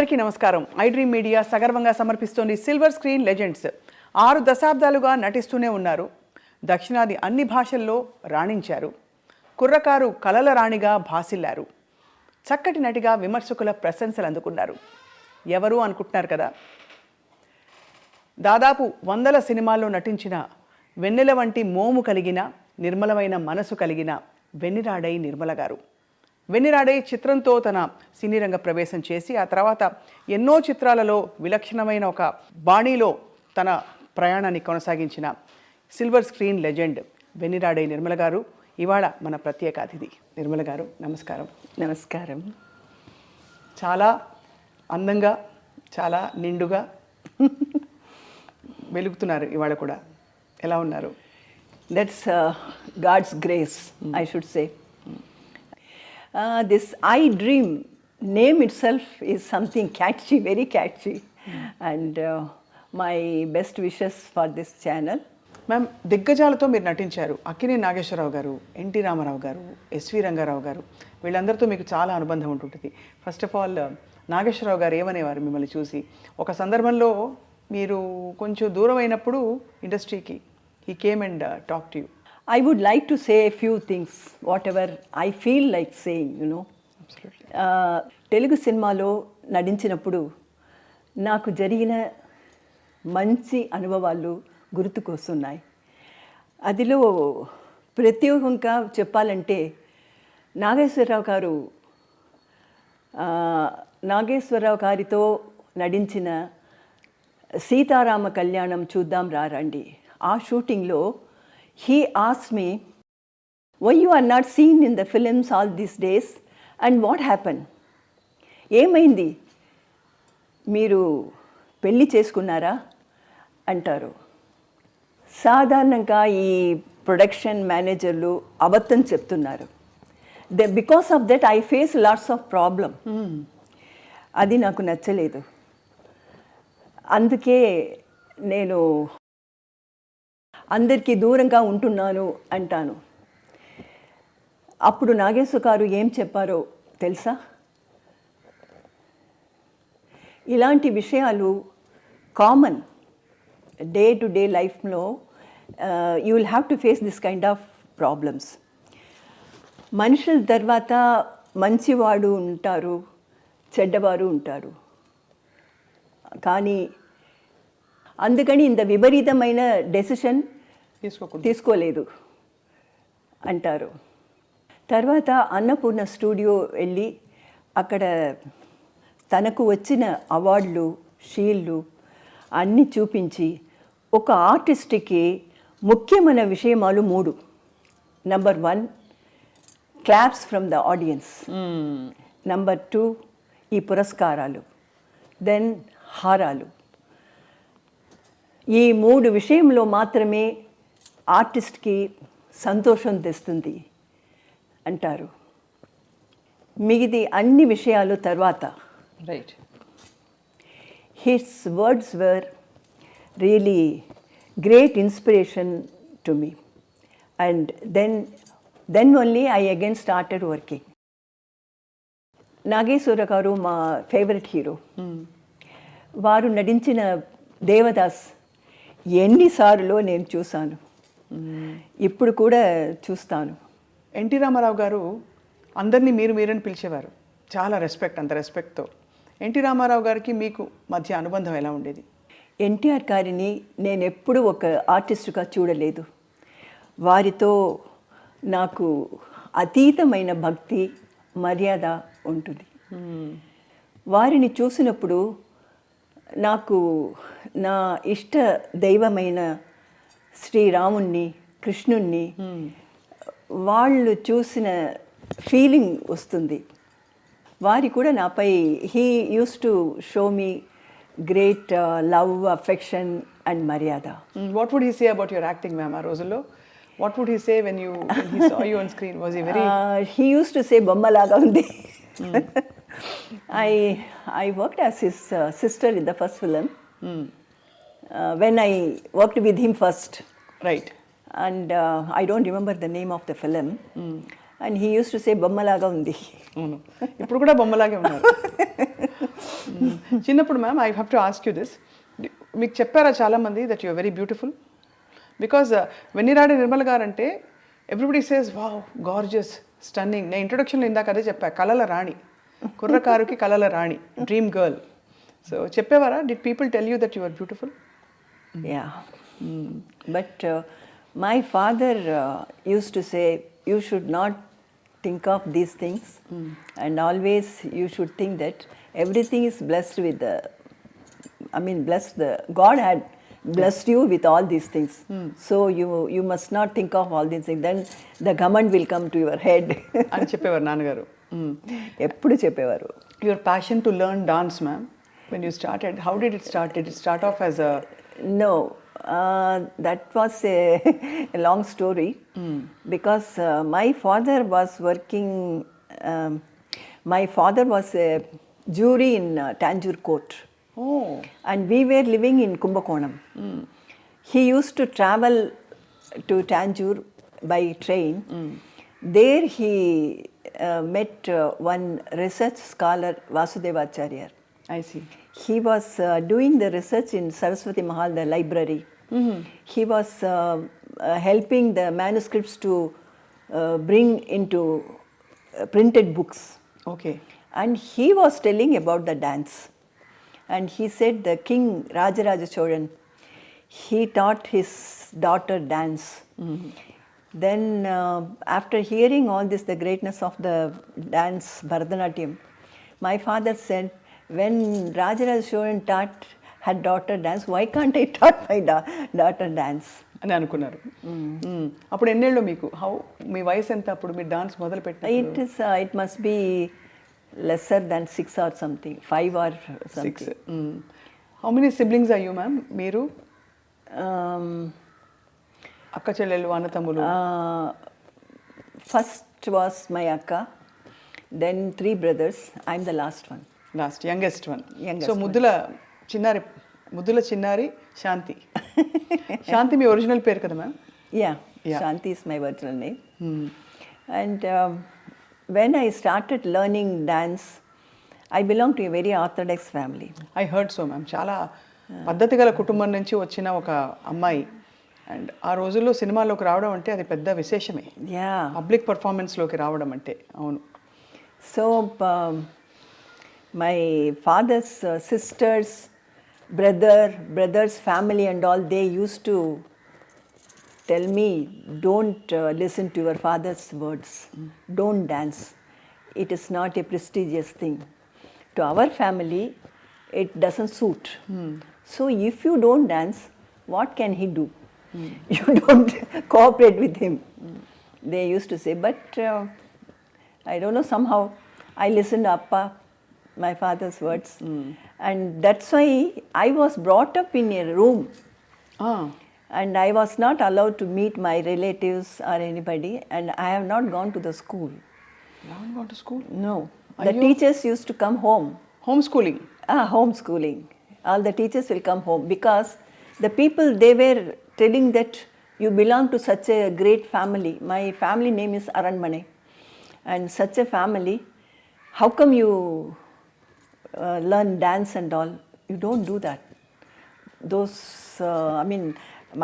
అందరికీ నమస్కారం. iDream media సగర్వంగా సమర్పిస్తోంది సిల్వర్ స్క్రీన్ లెజెండ్స్. 6 దశాబ్దాలుగా నటిస్తూనే ఉన్నారు. దక్షిణాది అన్ని భాషల్లో రాణించారు. కుర్రకారు కలల రాణిగా భాసిల్లారు. చక్కటి నటిగా విమర్శకుల ప్రశంసలు అందుకున్నారు. ఎవరు అనుకుంటున్నారు కదా? దాదాపు 100 సినిమాల్లో నటించిన వెన్నెల వంటి మోము కలిగిన నిర్మలమైన మనసు కలిగిన వెన్నిరాడై నిర్మల గారు. వెన్నిరాడై చిత్రంతో తన సినీ రంగ ప్రవేశం చేసి ఆ తర్వాత ఎన్నో చిత్రాలలో విలక్షణమైన ఒక బాణీలో తన ప్రయాణాన్ని కొనసాగించిన silver screen legend Venniradai Nirmala గారు ఇవాళ మన ప్రత్యేక అతిథి. నిర్మల గారు నమస్కారం. నమస్కారం. చాలా అందంగా చాలా నిండుగా వెలుగుతున్నారు ఇవాళ కూడా. ఎలా ఉన్నారు? That's God's grace, I should say. This iDream name itself is something catchy, very catchy. And my best wishes for this channel. Ma'am, దిగ్గజాలతో మీరు నటించారు. అక్కినేని నాగేశ్వరరావు గారు, ఎన్టీ రామారావు గారు, ఎస్వి రంగారావు గారు, వీళ్ళందరితో మీకు చాలా అనుబంధం ఉంటుంటుంది. ఫస్ట్ ఆఫ్ ఆల్ నాగేశ్వరరావు గారు ఏమనేవారు మిమ్మల్ని చూసి? ఒక సందర్భంలో మీరు కొంచెం దూరం అయినప్పుడు ఇండస్ట్రీకి he came and talk to you. I would like to say a few things, whatever I feel like saying, you know. Absolutely. Telugu సినిమాలో నటించినప్పుడు నాకు జరిగిన మంచి అనుభవాలు గుర్తుకొస్తున్నాయి. అదిలో ప్రత్యేకంగా చెప్పాలంటే నాగేశ్వరరావు గారితో నటించిన సీతారామ కళ్యాణం చూద్దాం రారండి. ఆ షూటింగ్లో he asked me, why you are not seen in the films all these days and what happened? ఏమైంది, మీరు పెళ్ళి చేసుకున్నారా అంటారు. సాధారణంగా ఈ ప్రొడక్షన్ మేనేజర్లు అబద్ధం చెప్తున్నారు. Because of that I face lots of problem. అది నాకు నచ్చలేదు. అందుకే నేను అందరికీ దూరంగా ఉంటున్నాను అంటాను. అప్పుడు నాగేశ్వర గారు ఏం చెప్పారో తెలుసా? ఇలాంటి విషయాలు కామన్ డే టు డే లైఫ్లో. You will have to face this kind of problems. మనుషుల తర్వాత మంచివాడు ఉంటారు, చెడ్డవారు ఉంటారు. కానీ అందుకని ఇంత విపరీతమైన డెసిషన్ తీసుకోలేదు అంటారు. తర్వాత అన్నపూర్ణ స్టూడియో వెళ్ళి అక్కడ తనకు వచ్చిన అవార్డులు, షీల్డ్లు అన్నీ చూపించి ఒక ఆర్టిస్ట్కి ముఖ్యమైన విషయమాలు 3. Number 1 claps from the audience. Number 2 ఈ పురస్కారాలు. దెన్ హారాలు. ఈ 3 విషయంలో మాత్రమే ఆర్టిస్ట్కి సంతోషం తెస్తుంది అంటారు. మిగిది అన్ని విషయాలు తర్వాత. Right. His words were really great inspiration to me. And then only I again started working. Nageswara garu మా ఫేవరెట్ హీరో. వారు నటించిన దేవదాస్ ఎన్నిసార్లు నేను చూశాను, ఇప్పుడు కూడా చూస్తాను. ఎన్టీ రామారావు గారు అందరినీ మీరని పిలిచేవారు. చాలా రెస్పెక్ట్, అంత రెస్పెక్ట్తో. ఎన్టీ రామారావు గారికి మీకు మధ్య అనుబంధం ఎలా ఉండేది? ఎన్టీఆర్ గారిని నేను ఎప్పుడూ ఒక ఆర్టిస్టుగా చూడలేదు. వారితో నాకు అతీతమైన భక్తి, మర్యాద ఉంటుంది. వారిని చూసినప్పుడు నాకు నా ఇష్ట దైవమైన శ్రీరాముణ్ణి, కృష్ణుణ్ణి వాళ్ళు చూసిన ఫీలింగ్ వస్తుంది. వారి కూడా నాపై he use to show me great love, affection and మర్యాద. What would he say about your acting ma'am ఆ రోజుల్లో? What would he say when he saw you on screen? Was he very he use to say బొమ్మలాగా ఉంది. I worked as his sister in the first film. When I worked with him first. Right. And I don't remember the name of the film. And he used to say బొమ్మలాగా ఉంది. ఇప్పుడు కూడా బొమ్మలాగే ఉన్నారు. చిన్నప్పుడు ma'am I have to ask you this, మీకు చెప్పారా చాలామంది that you are very beautiful? Because Venniradai Nirmala గారు అంటే everybody says wow gorgeous stunning. నేను ఇంట్రొడక్షన్లో ఇందాక అదే చెప్పా, కళల రాణి, కుర్రకారుకి కళల రాణి, డ్రీమ్ గర్ల్. సో చెప్పేవారా, did people tell you that you are beautiful? Yeah. But my father used to say, you should not think of these things, and always you should think that everything is blessed with the, God had blessed you with all these things. So you must not think of all these things. Then the government will come to your head. అని చెప్పేవారు నాన్నగారు. ఎప్పుడు చెప్పేవారు. Your passion to learn dance ma'am, when you started, how did it start? Did it start off as a... No, that was a long story, because my father was working, my father was a jury in Tanjore court. Oh. And we were living in Kumbakonam. He used to travel to Tanjore by train. There he met one research scholar, Vasudevacharya. I see. He was doing the research in Saraswati Mahal, the library. He was helping the manuscripts to bring into printed books. Okay. And he was telling about the dance. And he said the king Rajaraja Cholan, he taught his daughter dance. Then after hearing all this, the greatness of the dance, Bharatanatyam, my father said, when Rajaraja Cholan taught her daughter dance, why can't I taught my daughter dance? అని అనుకున్నారు. అప్పుడు ఎన్నేళ్ళు మీకు? మీ వయసు ఎంత అప్పుడు మీరు dance మొదలు పెట్టినప్పుడు? It must be lesser than 6 or something, 5 or something. 6. How many siblings are you, ma'am? మీరు అక్క చెల్లెళ్ళు, అన్న తమ్ములు? First was my akka, then 3 brothers. I'm the last one. Last, youngest one. Youngest so ముద్దుల చిన్నారి శాంతి. శాంతి మీ original పేరు కదా ma'am? Yeah, Shanti is my original name. And when I started learning dance, I belong to a very orthodox family. I heard so ma'am. చాలా పద్ధతి గల కుటుంబం నుంచి వచ్చిన ఒక అమ్మాయి, అండ్ ఆ రోజుల్లో సినిమాలోకి రావడం అంటే అది పెద్ద విశేషమే. Yeah. పబ్లిక్ పర్ఫార్మెన్స్లోకి రావడం అంటే. అవును. So my father's sisters, brothers, family and all, they used to tell me, don't listen to your father's words. Don't dance. It is not a prestigious thing. To our family, it doesn't suit. So if you don't dance, what can he do? You don't cooperate with him. They used to say, but I don't know, somehow I listened to Appa, my father's words. And that's why I was brought up in a room. And I was not allowed to meet my relatives or anybody, and I have not gone to the school. You haven't gone to school? No. The teachers used to come home. Homeschooling? Homeschooling. All the teachers will come home, because the people, they were telling that you belong to such a great family. My family name is Aranmane. And such a family, how come you learn dance and all? You don't do that. Those,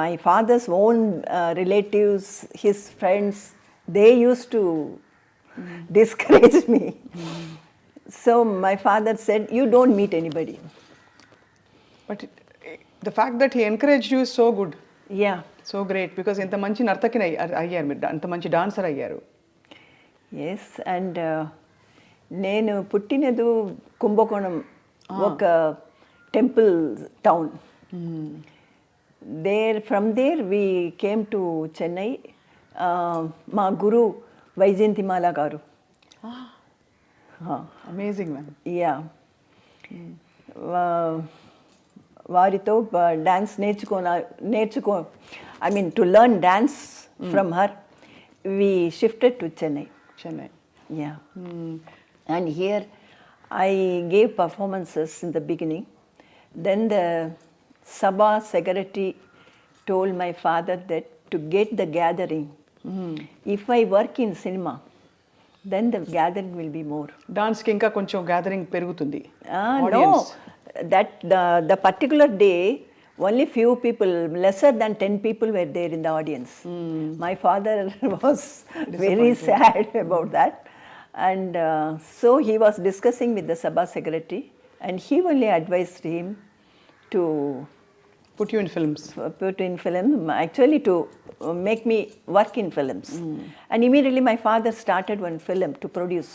my father's own relatives, his friends, they used to discourage me. So my father said, you don't meet anybody. But the fact that he encouraged you is so good. Yeah. So great, because ఇంత మంచి నర్తకిని అయ్యారు మీరు, అంత మంచి dancer అయ్యారు. Yes, and నేను పుట్టినది కుంభకోణం, ఒక temple town. From there we came to Chennai. మా గురు వైజయంతిమాల గారు. Amazing ma'am. యా, వారితో dance to learn dance from her, we shifted to Chennai. Yeah. And here I gave performances in the beginning. Then the Sabha secretary told my father that to get the gathering, if I work in cinema, then the gathering will be more. డాన్స్కి ఇంకా కొంచెం gathering పెరుగుతుంది. No, that the particular day, only few people, lesser than 10 people were there in the audience. My father was very sad about that. And so he was discussing with the Sabha secretary, and he only advised him to put you in films. put in film, actually to make me work in films. And immediately my father started one film to produce.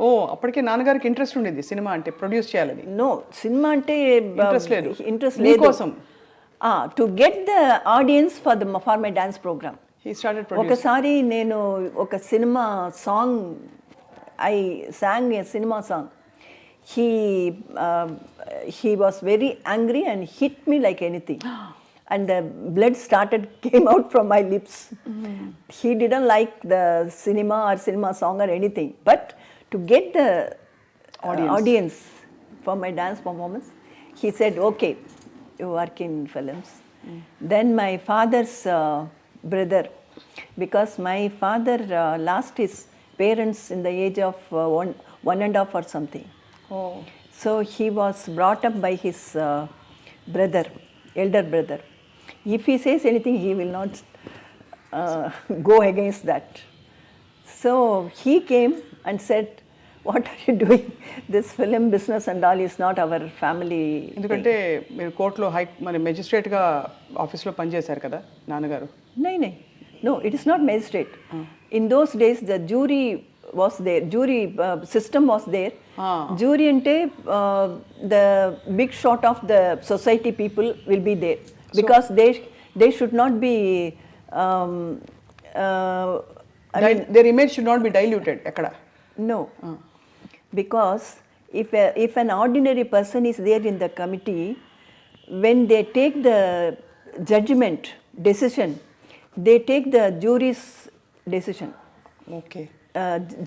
ఓ అప్పటికే నాన్నగారికి interest ఉండేది cinema అంటే produce చేయాలని. No, cinema ante interest లేదు. interest మీకోసం. to get the audience for my dance program. He started produce. ఒకసారి నేను ఒక cinema song I sang a cinema song. He was very angry and hit me like anything. And the blood came out from my lips. He didn't like the cinema or cinema song or anything. But to get the audience for my dance performance, he said, okay, you work in films. Then my father's brother, because my father lost his parents in the age of 1.5 or something. Oh. So he was brought up by his brother, elder brother. If he says anything, he will not go against that. So he came and said, what are you doing? This film business and all is not our family. ఎందుకంటే మీరు కోర్టులో మరి మెజిస్ట్రేట్గా ఆఫీస్లో పనిచేశారు కదా నాన్నగారు. No, it is not magistrate. In those days, the jury was there. Jury system was there. Jury ante the big shot of the society people will be there, because they should not be their image should not be diluted ekkada. No, because if an ordinary person is there in the committee, when they take the judgment decision, they take the jury's decision. Okay.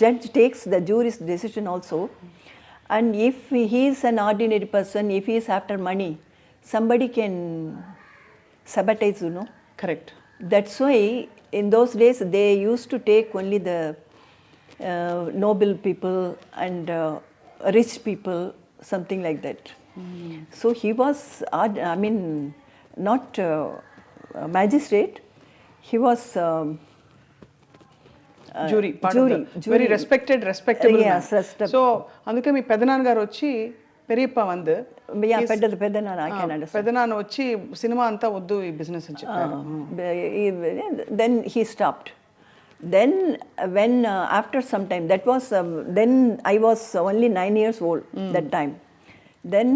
Judge takes the jury's decision also. And if he is an ordinary person, if he is after money, somebody can sabotage, you know. Correct. That's why in those days they used to take only the noble people and rich people, something like that. So he was, not magistrate, he was jury jury. Very respectable. Yes, respectable. So అందుకే మీ పెదనాన్నగారు వచ్చి పెరియప్ప వందు పెద్దనాన్న, I can understand. పెదనాన్న వచ్చి cinema అంతా వద్దు ఈ business అని చెప్పారు. Then he stopped. Then when after some time, that was then I was only 9 years old that time. Then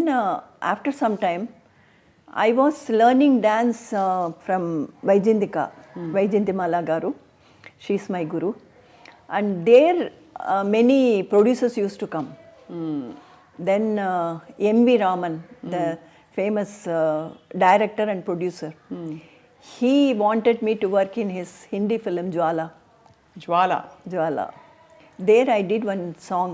after some time, I was learning dance from Nirmala garu. She is my guru. And there many producers used to come. Then M.V. Raman, the famous director and producer, he wanted me to work in his Hindi film Jwala. There I did one song,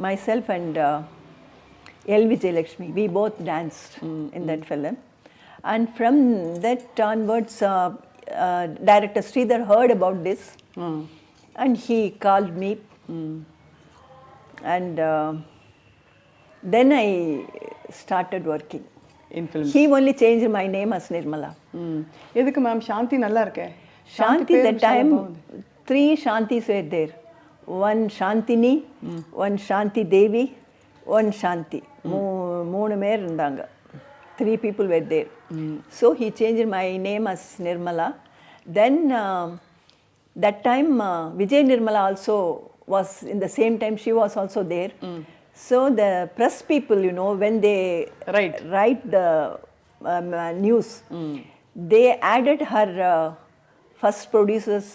myself and L. Vijayalakshmi. We both danced in that film. And from that onwards, director Sridhar heard about this, and he called me. And then I started working in films. He only changed my name as Nirmala. எதுக்கு ma'am சாந்தி நல்லா இருக்கே? Shanti, that time 3 Shantis were there. One Shantini, one Shanti Devi, one Shanti. 3 பேர் இருந்தாங்க. 3 people were there. So he changed my name as Nirmala. Then that time Vijay Nirmala also was in the same time, she was also there. So the press people, you know, when they write the news, they added her first producer's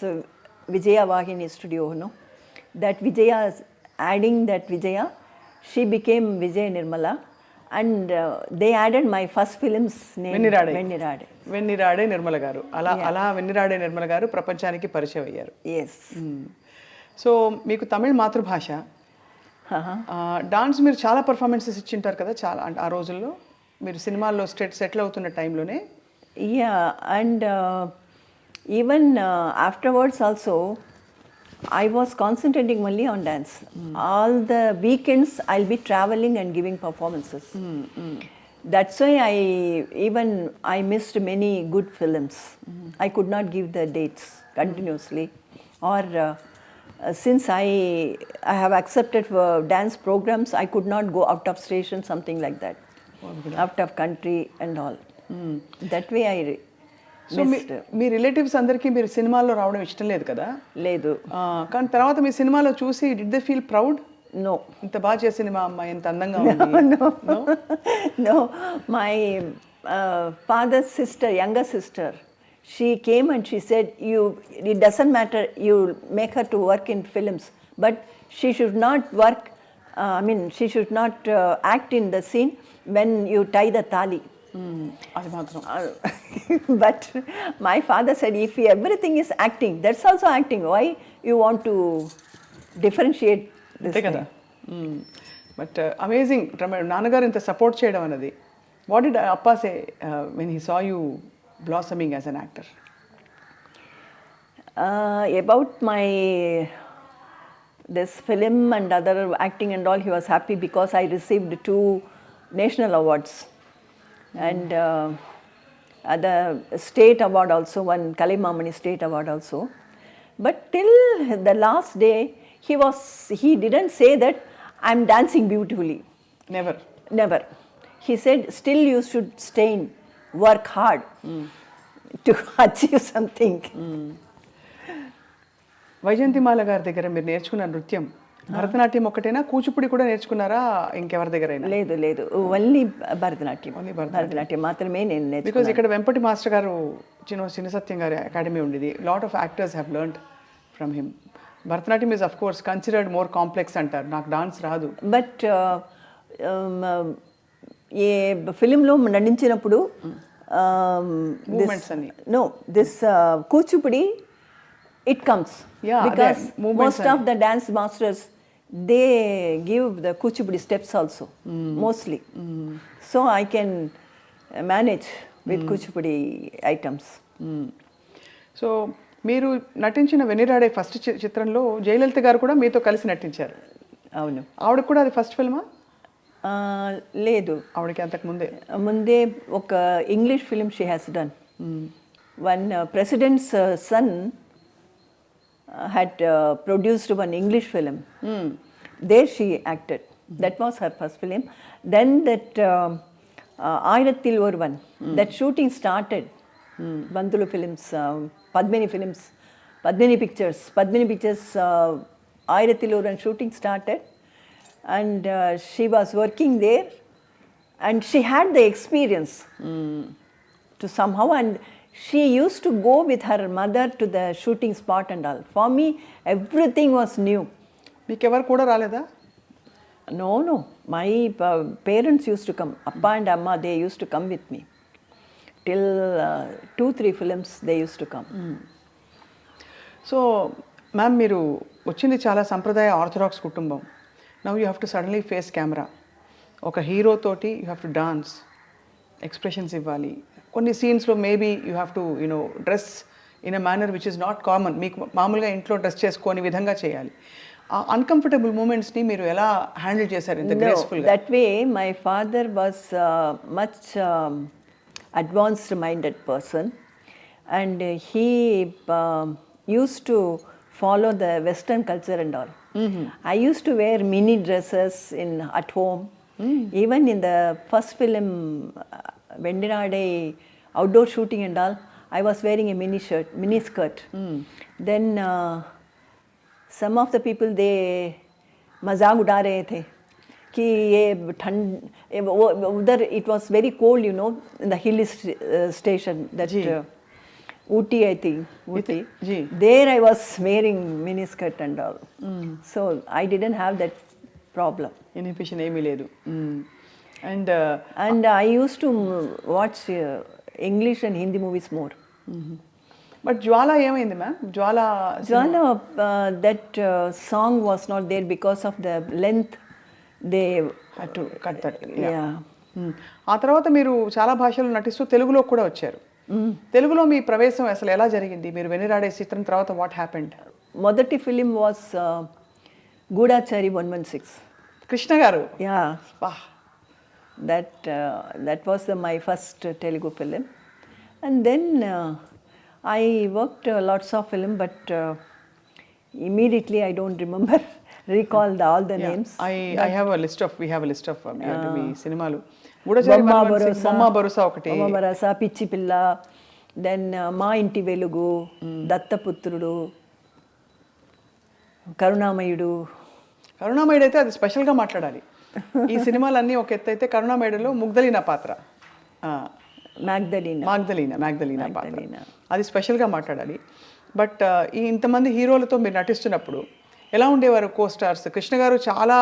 Vijaya Vahini studio, you know. That Vijaya, adding that Vijaya, she became Vijay Nirmala. And they added my first film's name, వెన్నిరాడే Nirmala గారు. అలా వెన్నిరాడే నిర్మల గారు ప్రపంచానికి పరిచయం అయ్యారు. Yes. So మీకు తమిళ్ మాతృభాష. Dance మీరు చాలా పర్ఫార్మెన్సెస్ ఇచ్చింటారు కదా చాలా, అంటే ఆ రోజుల్లో మీరు సినిమాల్లో సెటిల్ అవుతున్న టైంలోనే. Yeah, and even afterwards also I was concentrating only on dance. All the weekends I'll be traveling and giving performances. That's why I missed many good films. I could not give the dates continuously. Or since I have accepted for dance programs, I could not go out of station, something like that. Out of country and all. That way I so me relatives అందరికీ మీరు సినిమాల్లో రావడం ఇష్టం లేదు కదా? లేదు. కానీ తర్వాత మీ సినిమాలో చూసి did they feel proud? No. ఇంత బాగా చేసింది మా అమ్మాయి, ఇంత అందంగా ఉంది. No. My father's sister, younger sister, she came and she said, it doesn't matter, you make her to work in films, but she should not work, she should not act in the scene when you tie the thali. అది మాత్రం. But my father said, if everything is acting, that's also acting. Why you want to differentiate this అంతే కదా. But amazing నాన్నగారు ఇంత support చేయడం అన్నది. What did అప్పా సే when he saw you blossoming as an actor? About my this film and other acting and all, he was happy because I received 2 national awards. And the state award also, one Kalimamani state award also. But till the last day, he didn't say that I'm dancing beautifully. Never. He said, still you should stay, work hard to achieve something. Vyjayanthimala గారి దగ్గర మీరు నేర్చుకున్న నృత్యం భరతనాట్యం ఒకటేనా, కూచిపూడి కూడా నేర్చుకున్నారా ఇంకెవరి దగ్గరైనా? లేదు, ఓన్లీ భరతనాట్యం మాత్రమే నేను నేర్చుకున్నాను. బికాజ్ ఇక్కడ వెంపటి మాస్టర్ గారు చిన్న సత్యం గారి అకాడమీ ఉండేది. Lot of actors have learned from him. Bharatanatyam is of course considered more complex అంటారు. నాకు డాన్స్ రాదు. బట్ ఏ ఫిలింలో నటించినప్పుడు this Kuchipudi it comes. Because most of the dance masters, they give the kuchipudi steps also, mostly. So I can manage with kuchipudi items. So మీరు నటించిన వెనిరాడే first చిత్రంలో జయలలిత గారు కూడా మీతో కలిసి నటించారు. అవును. ఆవిడకి కూడా అది ఫస్ట్ ఫిల్మా? లేదు, ఆవిడకి అంతకు ముందే ఒక English film she has done. One president's son had produced one English film. There she acted. That was her first film. Then that Airathil Orvan, that shooting started. Bandulu Films, Padmini Pictures, Airathil Orvan shooting started, and she was working there, and she had the experience to somehow, and she used to go with her mother to the shooting spot and all. For me, everything was new. మీకు ఎవరు కూడా రాలేదా? No. My parents used to come. Appa and Amma, they used to come with me. Till 2-3 films, they used to come. So ma'am, మీరు వచ్చింది చాలా సంప్రదాయ orthodox కుటుంబం. Now you have to suddenly face camera. ఒక hero తోటి you have to dance, expressions ఇవ్వాలి. కొన్ని సీన్స్లో maybe you have to dress in a manner which is not common. మీకు మామూలుగా ఇంట్లో డ్రెస్ చేసుకొని విధంగా చేయాలి. ఆ అన్కంఫర్టబుల్ మూమెంట్స్ని మీరు ఎలా హ్యాండిల్ చేశారు ఇంత గ్రేస్ఫుల్గా? That way my father was much advanced minded person, and he used to follow the Western culture and all. I used to wear mini dresses at home. Even in the first film, Vendirade outdoor shooting and all, I was wearing a mini skirt. Then some of the people, they mazak uda rahe the कि ये ठंड उधर it was very cold, in the hilly station, that Ooty, I think. Ooty. There I was wearing miniskirt and all. So I didn't have that problem. Inhibition ఏమీ లేదు. And I used to watch English and Hindi movies more. But Jwala ఏమైంది ma'am? Jwala, that song was not there because of the length. They had to cut that. Yeah. ఆ తర్వాత మీరు చాలా భాషలు నటిస్తూ తెలుగులో కూడా వచ్చారు. తెలుగులో మీ ప్రవేశం అసలు ఎలా జరిగింది? మీరు వెనిరాడే చిత్రం తర్వాత వాట్ హ్యాపెండ్? మొదటి ఫిలిం వాస్ గూఢాచారి 116. కృష్ణ గారు. Yeah, వా, that was my first Telugu film. And then I worked lots of film, but immediately I don't remember, recall all the names. I have a list of, we have a list of మీ సినిమాలు. గూఢచారి బొమ్మ భరోసా ఒకటి, బొమ్మ భరోసా, పిచ్చి పిల్ల, then మా ఇంటి వెలుగు, దత్తపుత్రుడు, కరుణామయుడు. కరుణామయుడు అయితే అది స్పెషల్గా మాట్లాడాలి. ఈ సినిమాలన్నీ ఒక ఎత్తు అయితే కరుణామయుడులో ముగ్ధలీనా పాత్ర, మ్యాగ్దలీనా పాత్ర, అది స్పెషల్గా మాట్లాడాలి. బట్ ఈ ఇంతమంది హీరోలతో మీరు నటిస్తున్నప్పుడు ఎలా ఉండేవారు కో స్టార్స్? కృష్ణ గారు చాలా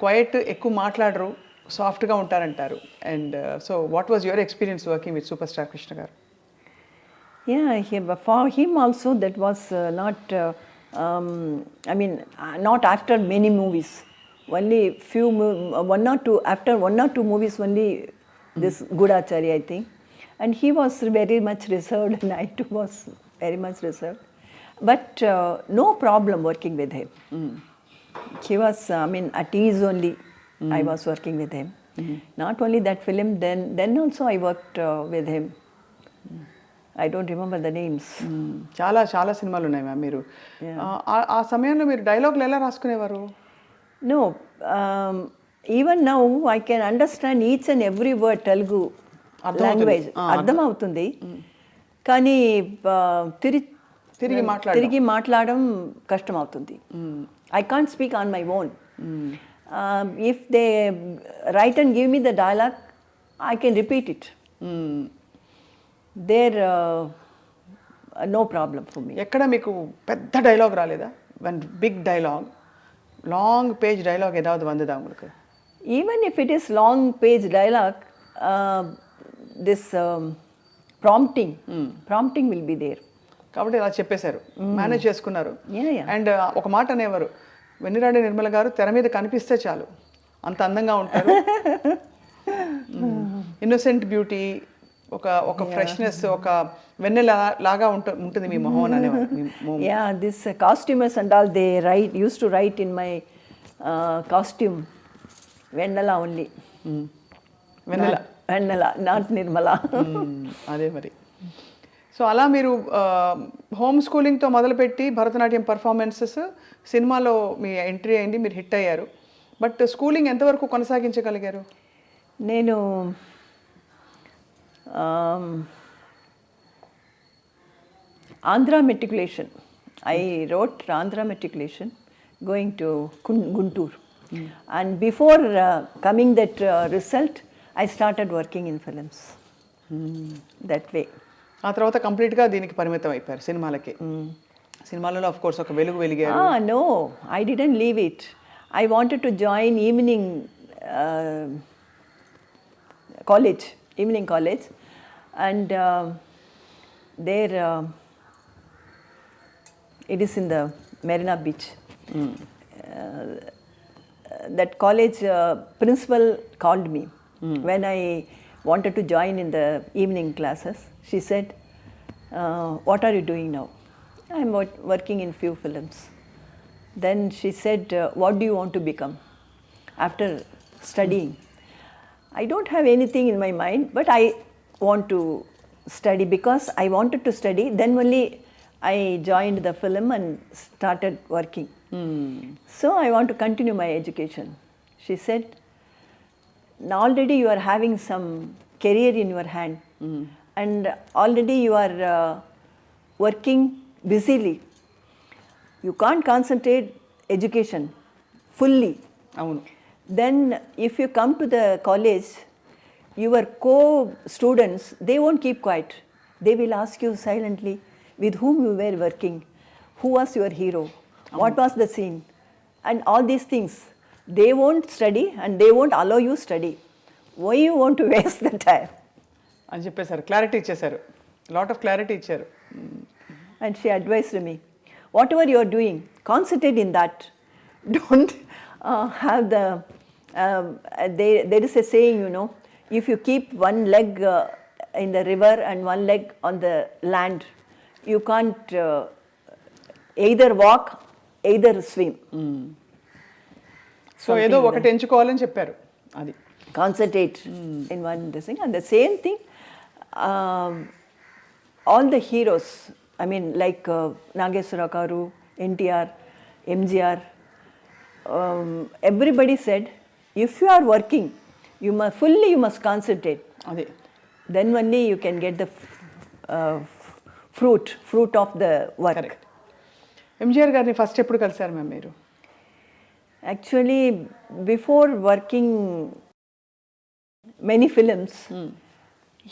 క్వైట్, ఎక్కువ మాట్లాడరు, సాఫ్ట్గా ఉంటారంటారు. And so what was your experience working with super star Krishna గారు? Yeah, for him also that was not, not after many movies. Only one or two movies only, this Gudachari, I think. And he was very much reserved and I too was very much reserved. But no problem working with him. He was, at ease only. I was working with him. Not only that film, then also I worked with him. I don't remember the names. చాలా చాలా సినిమాలు ఉన్నాయి ma'am. మీరు ఆ సమయంలో మీరు డైలాగులు ఎలా రాసుకునేవారు? No, even now I can understand each and every word Telugu language. అర్థం అవుతుంది, కానీ తిరిగి మాట్లాడడం కష్టం అవుతుంది. I can't speak on my own. If they write and give me the dialogue, I can repeat it. There no problem for me. ఎక్కడ మీకు పెద్ద డైలాగ్ రాలేదా? One big dialogue, long page dialogue ఏதாவது వందదా உங்களுக்கு? Even if it is long page dialogue, this prompting will be there. కాబట్టి ఇలా చెప్పేశారు, మేనేజ్ చేసుకున్నారు. Yeah. అండ్ ఒక మాట అనేవారు, వెన్నిరాడే నిర్మల గారు తెర మీద కనిపిస్తే చాలు, అంత అందంగా ఉంటారు. ఇన్నోసెంట్ బ్యూటీ, ఒక ఫ్రెష్నెస్, ఒక వెన్నెల లాగా ఉంటుంది మీ మొహం అనేవారు. Yeah, this costumers and all, they used to write in my costume Vennala only. Vennala, not Nirmala. అదే మరి. సో అలా మీరు హోమ్ స్కూలింగ్తో మొదలుపెట్టి భరతనాట్యం పర్ఫార్మెన్సెస్, సినిమాలో మీ ఎంట్రీ అయింది, మీరు హిట్ అయ్యారు. బట్ స్కూలింగ్ ఎంతవరకు కొనసాగించగలిగారు? నేను Andhra matriculation. I wrote Andhra matriculation going to Guntur. And before coming that result, I started working in films. That way. ఆ తర్వాత కంప్లీట్గా దీనికి పరిమితం అయిపోయారు, సినిమాలకి. సినిమాలలో ఆఫ్ కోర్స్ ఒక వెలుగు వెలిగారు. No, I didn't leave it. I wanted to join evening college, and there it is in the Marina Beach. That college principal called me when I wanted to join in the evening classes. She said, what are you doing now? I'm working in few films. Then she said, what do you want to become after studying? I don't have anything in my mind, but I want to study because I wanted to study. Then only I joined the film and started working. So I want to continue my education. She said, already you are having some career in your hand, and already you are working busily. You can't concentrate education fully. అవును. Then if you come to the college, your co-students, they won't keep quiet. They will ask you silently with whom you were working, who was your hero, what was the scene, and all these things. They won't study and they won't allow you study. Why you want to waste the time? అని చెప్పేశారు, clarity ఇచ్చేశారు, lot of clarity ఇచ్చారు. And she advised me, whatever you are doing, concentrate in that. Don't have the, there is a saying, if you keep one leg in the river and one leg on the land, you can't either walk, either swim. So ఏదో ఒకటి ఎంచుకోవాలని చెప్పారు అది. Concentrate in one thing. And the same thing, all the heroes, I mean, like Nageswara Garu, NTR, MGR, everybody said, if you are working, you must concentrate. అదే. Then only you can get the fruit of the work. Correct. MGR గారిని first ఎప్పుడు కలిసారు ma'am మీరు? Actually, before working many films,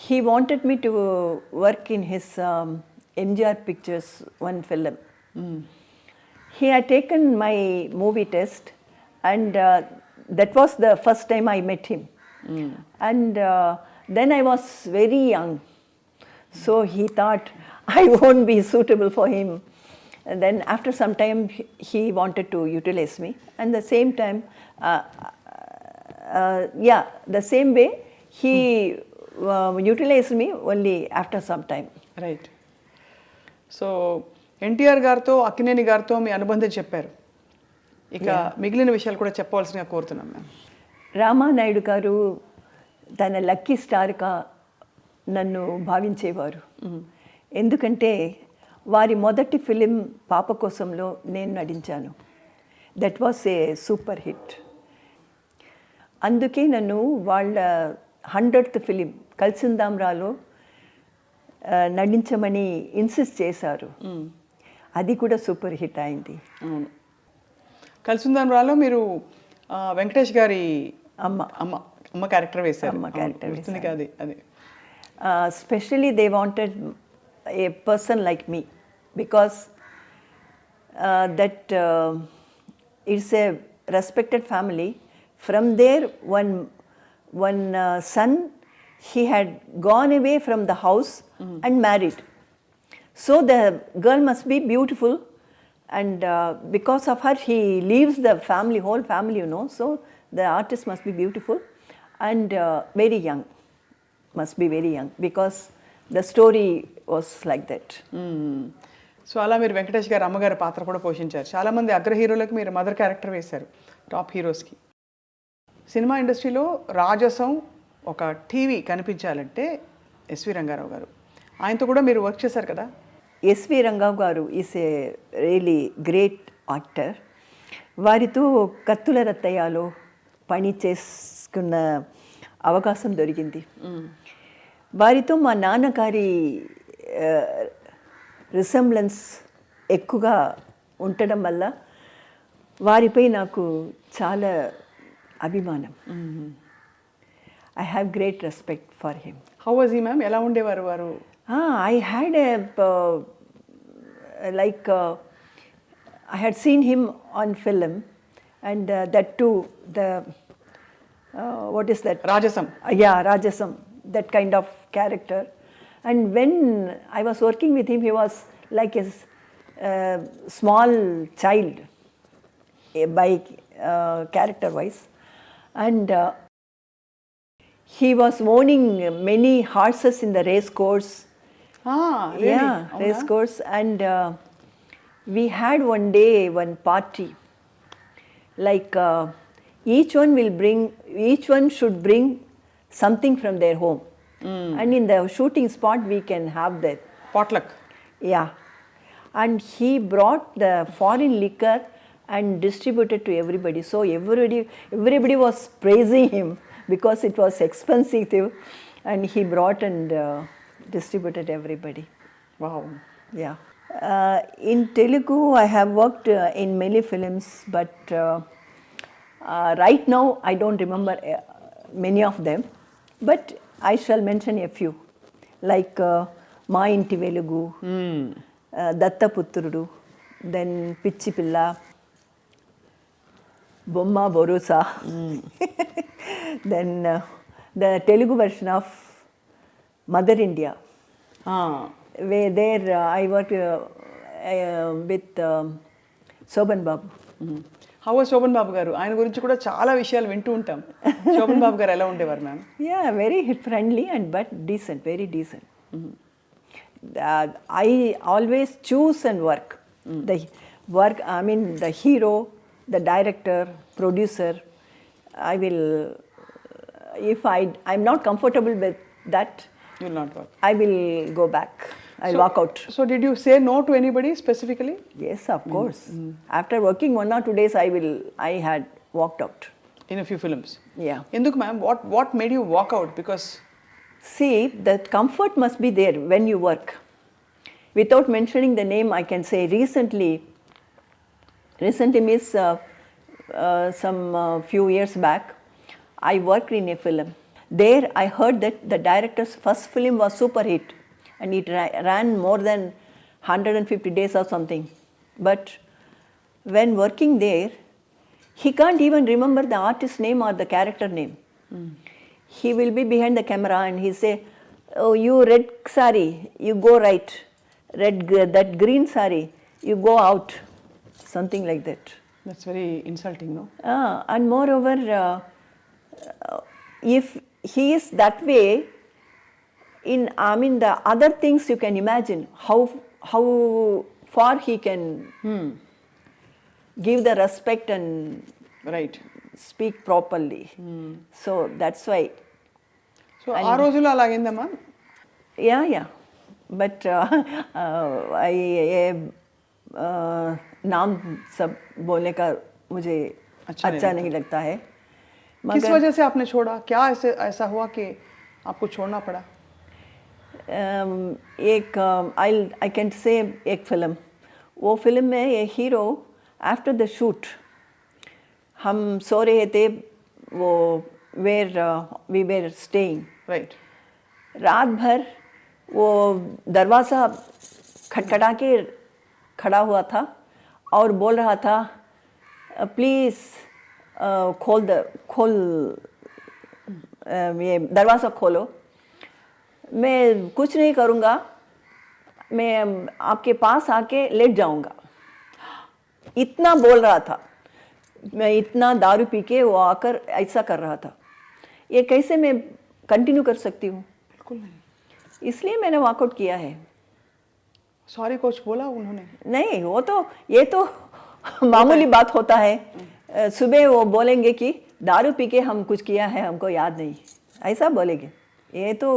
he wanted me to work in his MGR Pictures one film. He had taken my movie test, and that was the first time I met him. And then I was very young, so he thought I won't be suitable for him. And then after some time he wanted to utilize me, and the same time the same way he utilized me only after some time. Right. So NTR గారితో అక్కినేని గారితో మీ అనుబంధం చెప్పారు, ఇక మిగిలిన విషయాలు కూడా చెప్పవలసిందిగా కోరుతున్నాం ma'am. Ramanaidu గారు తన లక్కీ స్టార్గా నన్ను భావించేవారు. ఎందుకంటే వారి మొదటి ఫిలిం పాప కోసంలో నేను నటించాను. That was a super hit. అందుకే నన్ను వాళ్ళ 100th ఫిలిం కలిసిందాంరాలో నటించమని ఇన్సిస్ట్ చేశారు. అది కూడా సూపర్ హిట్ అయింది. అవును. కలిసిందాంరాలో మీరు వెంకటేష్ గారి అమ్మ అమ్మ అమ్మ క్యారెక్టర్ వేశారు. అమ్మ క్యారెక్టర్ వేస్తుంది అది అది. Especially they wanted a person like me, because that it's a respected family. From there, one son, he had gone away from the house and married. So the girl must be beautiful, and because of her he leaves the family, whole family, you know. So the artist must be beautiful and very young, must be very young, because the story was like that. So అలా మీరు వెంకటేష్ గారు అమ్మగారి పాత్ర కూడా పోషించారు. చాలామంది అగ్ర హీరోలకు మీరు మదర్ క్యారెక్టర్ వేశారు, టాప్ హీరోస్కి. సినిమా ఇండస్ట్రీలో రాజసం ఒక టీవీ కనిపించాలంటే ఎస్వి రంగారావు గారు, ఆయనతో కూడా మీరు వర్క్ చేశారు కదా? ఎస్వి రంగారావు గారు is a really great actor. వారితో కత్తుల రత్తయ్యలో పని చేసుకున్న అవకాశం దొరికింది. వారితో మా నాన్నగారి రిసెంబ్లెన్స్ ఎక్కువగా ఉండడం వల్ల వారిపై నాకు చాలా అభిమానం. I have great respect for him. How was he ma'am? ఎలా ఉండేవారు వారు? I had like I had seen him on film, and that too, the what is that? Rajasam. Yeah, Rajasam, that kind of character. And when I was working with him, he was like a small child by character-wise, and he was owning many horses in the race course. Really? Yeah, race course, and we had one day one party, like each one should bring something from their home, and in the shooting spot we can have that potluck. Yeah, and he brought the foreign liquor and distributed to everybody. So everybody was praising him because it was expensive, and he brought and distributed everybody. Wow. Yeah. In Telugu, I have worked in many films, but right now I don't remember many of them. But I shall mention a few, like Ma Inti Velugu, Datta Putrudu, then Pichi Pilla, Bomma Borusa, then the Telugu version of Mother India. Where there I worked with Soban Babu. How was Sobhan Babu గారు? ఆయన గురించి కూడా చాలా విషయాలు వింటూ ఉంటాం. శోభన్ బాబు గారు ఎలా ఉండేవారు ma'am? Yeah, very friendly and but decent, very decent. I always choose and work. The work, I mean, the hero, the director, producer, I will, if I'm not comfortable with that, You will not work. I will go back. I'll walk out. So did you say no to anybody specifically? Yes, of course. After working 1 or 2 days, I had walked out. In a few films? Yeah. Enduk ma'am, what made you walk out? Because See, the comfort must be there when you work. Without mentioning the name, I can say recently means some few years back, I worked in a film. There I heard that the director's first film was super hit and it ran more than 150 days or something. But when working there, he can't even remember the artist's name or the character name. He will be behind the camera and he say, "Oh, you red sari, you go right. That green sari, you go out." Something like that. that's very insulting, no? And moreover, if he is that way, the other things you can imagine how far he can give the respect and Right. speak properly. So that's why. So ఆ రోజుల్లో అలాగైందా ma'am? Yeah. But नाम सब बोलने का मुझे अच्छा नहीं लगता है. किस वजह से आपने छोड़ा? क्या ऐसा हुआ कि आपको छोड़ना पड़ा? एक आई कैन से एक फिल्म, वो फिल्म में ये हीरो आफ्टर द शूट हम सो रहे थे, वो वी वेर स्टेइंग. राइट. रात भर वो दरवाज़ा खटखटा के खड़ा हुआ था और बोल रहा था, प्लीज़ ये दरवाज़ा खोलो, मैं कुछ नहीं करूँगा, मैं आपके पास आके लेट जाऊँगा. इतना बोल रहा था. मैं इतना दारू पी के वो आकर ऐसा कर रहा था. ये कैसे मैं कंटिन्यू कर सकती हूँ? बिल्कुल नहीं. इसलिए मैंने वॉकआउट किया है. सॉरी कोच बोला उन्होंने? नहीं, वो तो ये तो मामूली बात होता है. सुबह वो बोलेंगे कि दारू पी के हम कुछ किया है, हमको याद नहीं, ऐसा बोलेंगे. ये तो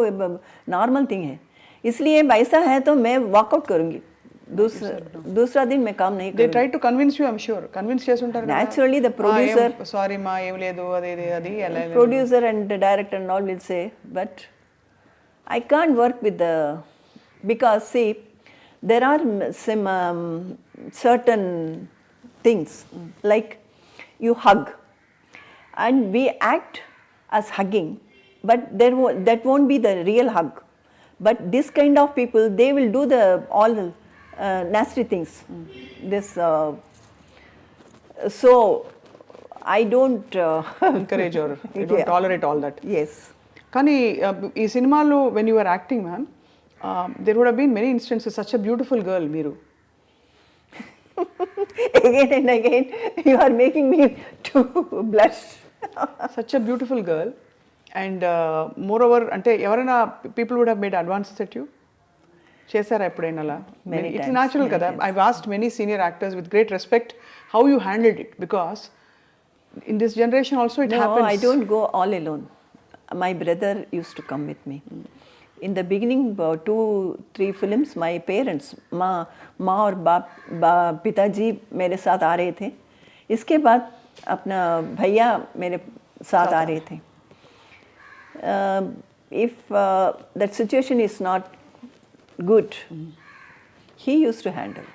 नॉर्मल थिंग है. इसलिए ऐसा है तो मैं वॉकआउट करूँगी. दूसरा दिन मैं काम नहीं They करूँगी. try to convince you, I'm sure. Convince చేస్తుంటారు కదా. Naturally, the producer, సారీ మా ఏం లేదు అది ఎలా producer and the director and all will say, but I can't work with because see, there are some certain things like you hug and we act as hugging, but that won't be the real hug. But this kind of people, they will do all the nasty things. So I don't encourage or you don't tolerate all that. Yes. కానీ ఈ సినిమాలో when you were acting ma'am, there would have been many instances, such a beautiful girl మీరు. Again and again you are making me to blush. Such a beautiful girl and moreover అంటే ఎవరైనా people would have made advances at you? చేశారా ఎప్పుడైనా అలా? It's natural కదా. I've asked many senior actors with great respect how you handled it, because in this generation also it happens. No, I don't go all alone. My brother used to come with me. In the beginning, 2-3 films, my parents, माँ और पिताजी मेरे साथ आ रहे थे. इसके बाद अपना भैया मेरे साथ आ रहे थे. If that situation is not good, he used to handle.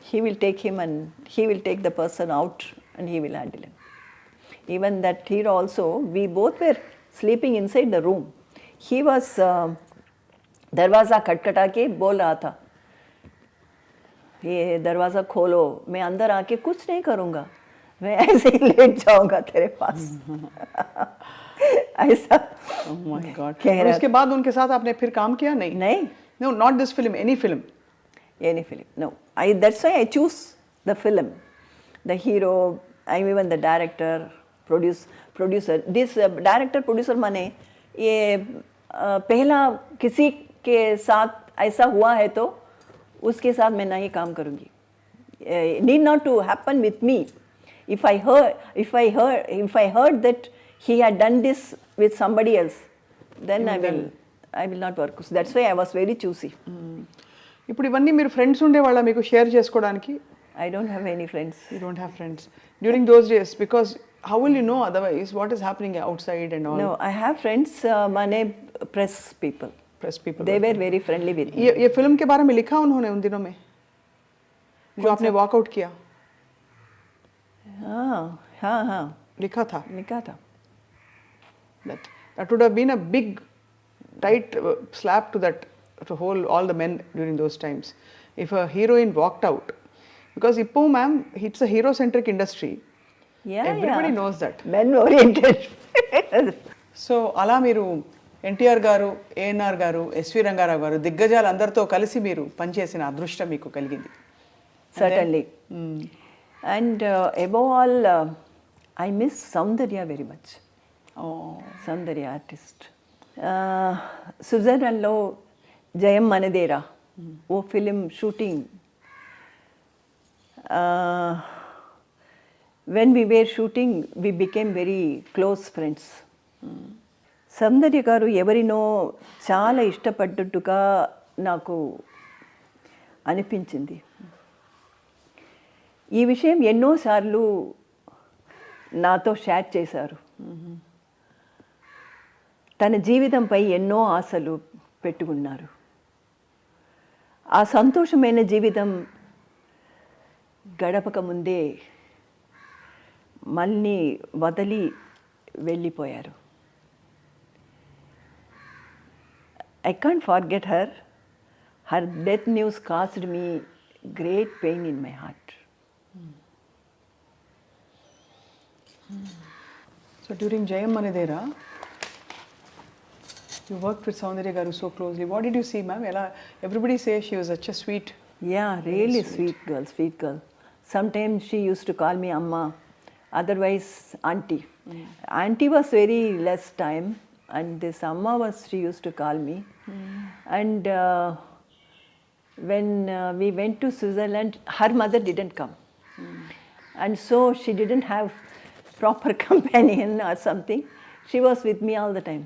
He will take him and he will take the person out and he will handle him. Even that hero also, we both were sleeping inside the room. He was दरवाज़ा खटखटा के बोल रहा था, ये दरवाज़ा खोलो, मैं अंदर आके कुछ नहीं करूँगा, मैं ऐसे ही लेट जाऊँगा तेरे पास. ऐसा. Oh my God. और उसके बाद उनके साथ आपने फिर काम किया? नहीं. No, not this film, any film. No. That's why I choose the film, the hero, even the director, producer. This director producer माने ये पहला किसी के साथ ऐसा हुआ है तो उसके साथ मैं नहीं काम करूँगी. Need not to happen with me. If I heard that he had done this with somebody else, then I will not work. So that's why I was very choosy. ఇప్పుడు ఇవన్నీ మీరు ఫ్రెండ్స్ ఉండేవాళ్ళ మీకు షేర్ చేసుకోవడానికి? I don't have any friends. You don't have friends during those days, because how will you know otherwise what is happening outside and all? No, I have friends, mane press people. Press people. They were very friendly with me. ये film के बारे में लिखा उन्होंने उन दिनों में जो आपने वॉकआउट किया? हाँ लिखा था. That would have been a big tight slap to all the men during those times if a heroine walked out, because Ippo ma'am, it's a hero centric industry. Everybody knows that. Men oriented. So అలా మీరు ఎన్టీఆర్ గారు, ఏఎన్ఆర్ గారు, SV Rangarao గారు దిగ్గజాలు అందరితో కలిసి మీరు పనిచేసిన అదృష్టం మీకు కలిగింది. Certainly. And above all, I miss Soundarya very much. Soundarya artist. స్విట్జర్లాండ్లో జయం మనదేరా ఓ film shooting. When we were shooting, we became very close friends. Soundarya గారు ఎవరినో చాలా ఇష్టపడ్డట్టుగా నాకు అనిపించింది. ఈ విషయం ఎన్నోసార్లు నాతో షేర్ చేశారు. తన జీవితంపై ఎన్నో ఆశలు పెట్టుకున్నారు. ఆ సంతోషమైన జీవితం గడపక ముందే మళ్ళీ వదిలి వెళ్ళిపోయారు. I can't forget her. Her death news caused me great pain in my heart. So during Jayam Manidera, you worked with Soundarya Garu so closely. What did you see, ma'am? Everybody says she was such a sweet. Yeah, really sweet girl. Sometimes she used to call me Amma, otherwise Auntie. Auntie was very less time, and this Amma she used to call me. And when we went to Switzerland, her mother didn't come. And so she didn't have proper companion or something. She was with me all the time.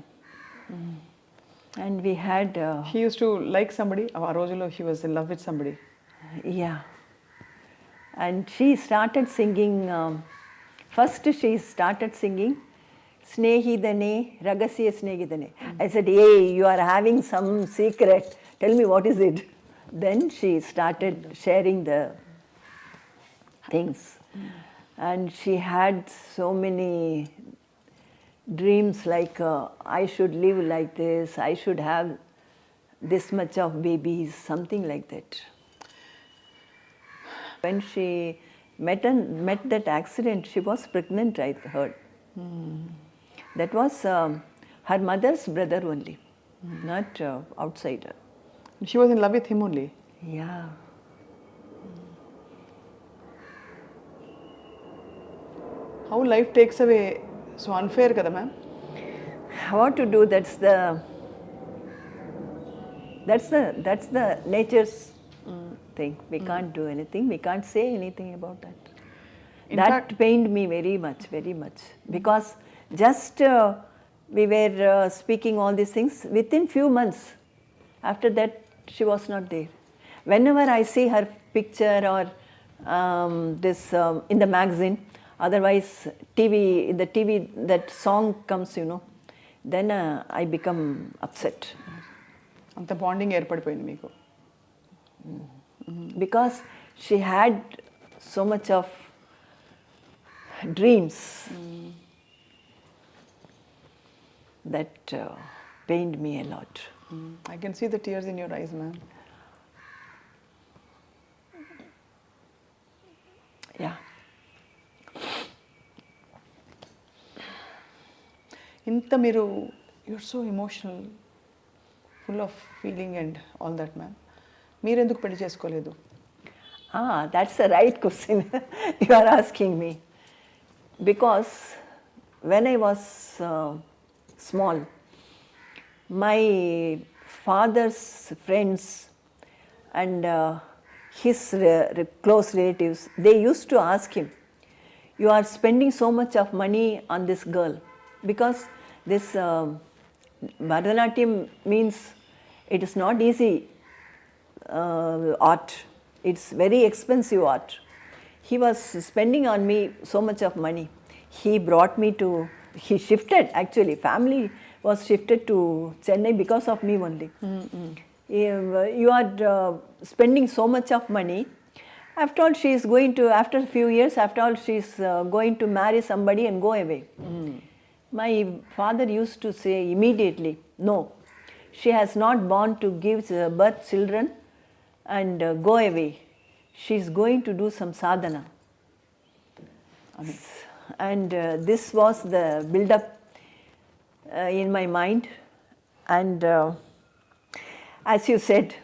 And we had... She used to like somebody. ఆ రోజులో she was in love with somebody. Yeah. And she started singing... first she started singing Snehidane, Ragasya Snehidane. I said, hey, you are having some secret. Tell me what is it. Then she started sharing the things. And she had so many dreams like, I should live like this, I should have this much of babies, something like that. When she met that accident, she was pregnant, I heard. That was her mother's brother only, not outsider. She was in love with him only? Yeah. How life takes away, so unfair kada ma'am? What to do, that's the nature's thing. We can't do anything, we can't say anything about that. That pained me very much, because just we were speaking all these things, within few months after that she was not there. Whenever I see her picture or this in the magazine, otherwise in the TV that song comes, then I become upset. అంత bonding ఏర్పడిపోయింది మీకు? Because she had so much of dreams that pained me a lot. I can see the tears in your eyes, ma'am. Yeah. ఇంత మీరు you're so emotional, full of feeling and all that, ma'am. మీరెందుకు పెళ్లి చేసుకోలేదు? That's the right question you are asking me. Because when I was small, my father's friends and his close relatives, they used to ask him, you are spending so much of money on this girl, because this Bharatanatyam means it is not easy art. It's very expensive art. He was spending on me so much of money. He brought me to, he shifted actually, family was shifted to Chennai because of me only. You are spending so much of money. After all, she is going to, after a few years, after all, she is going to marry somebody and go away. My father used to say immediately, no, she has not born to give birth children and go away. She is going to do some sadhana. And this was the build-up in my mind. And as you said,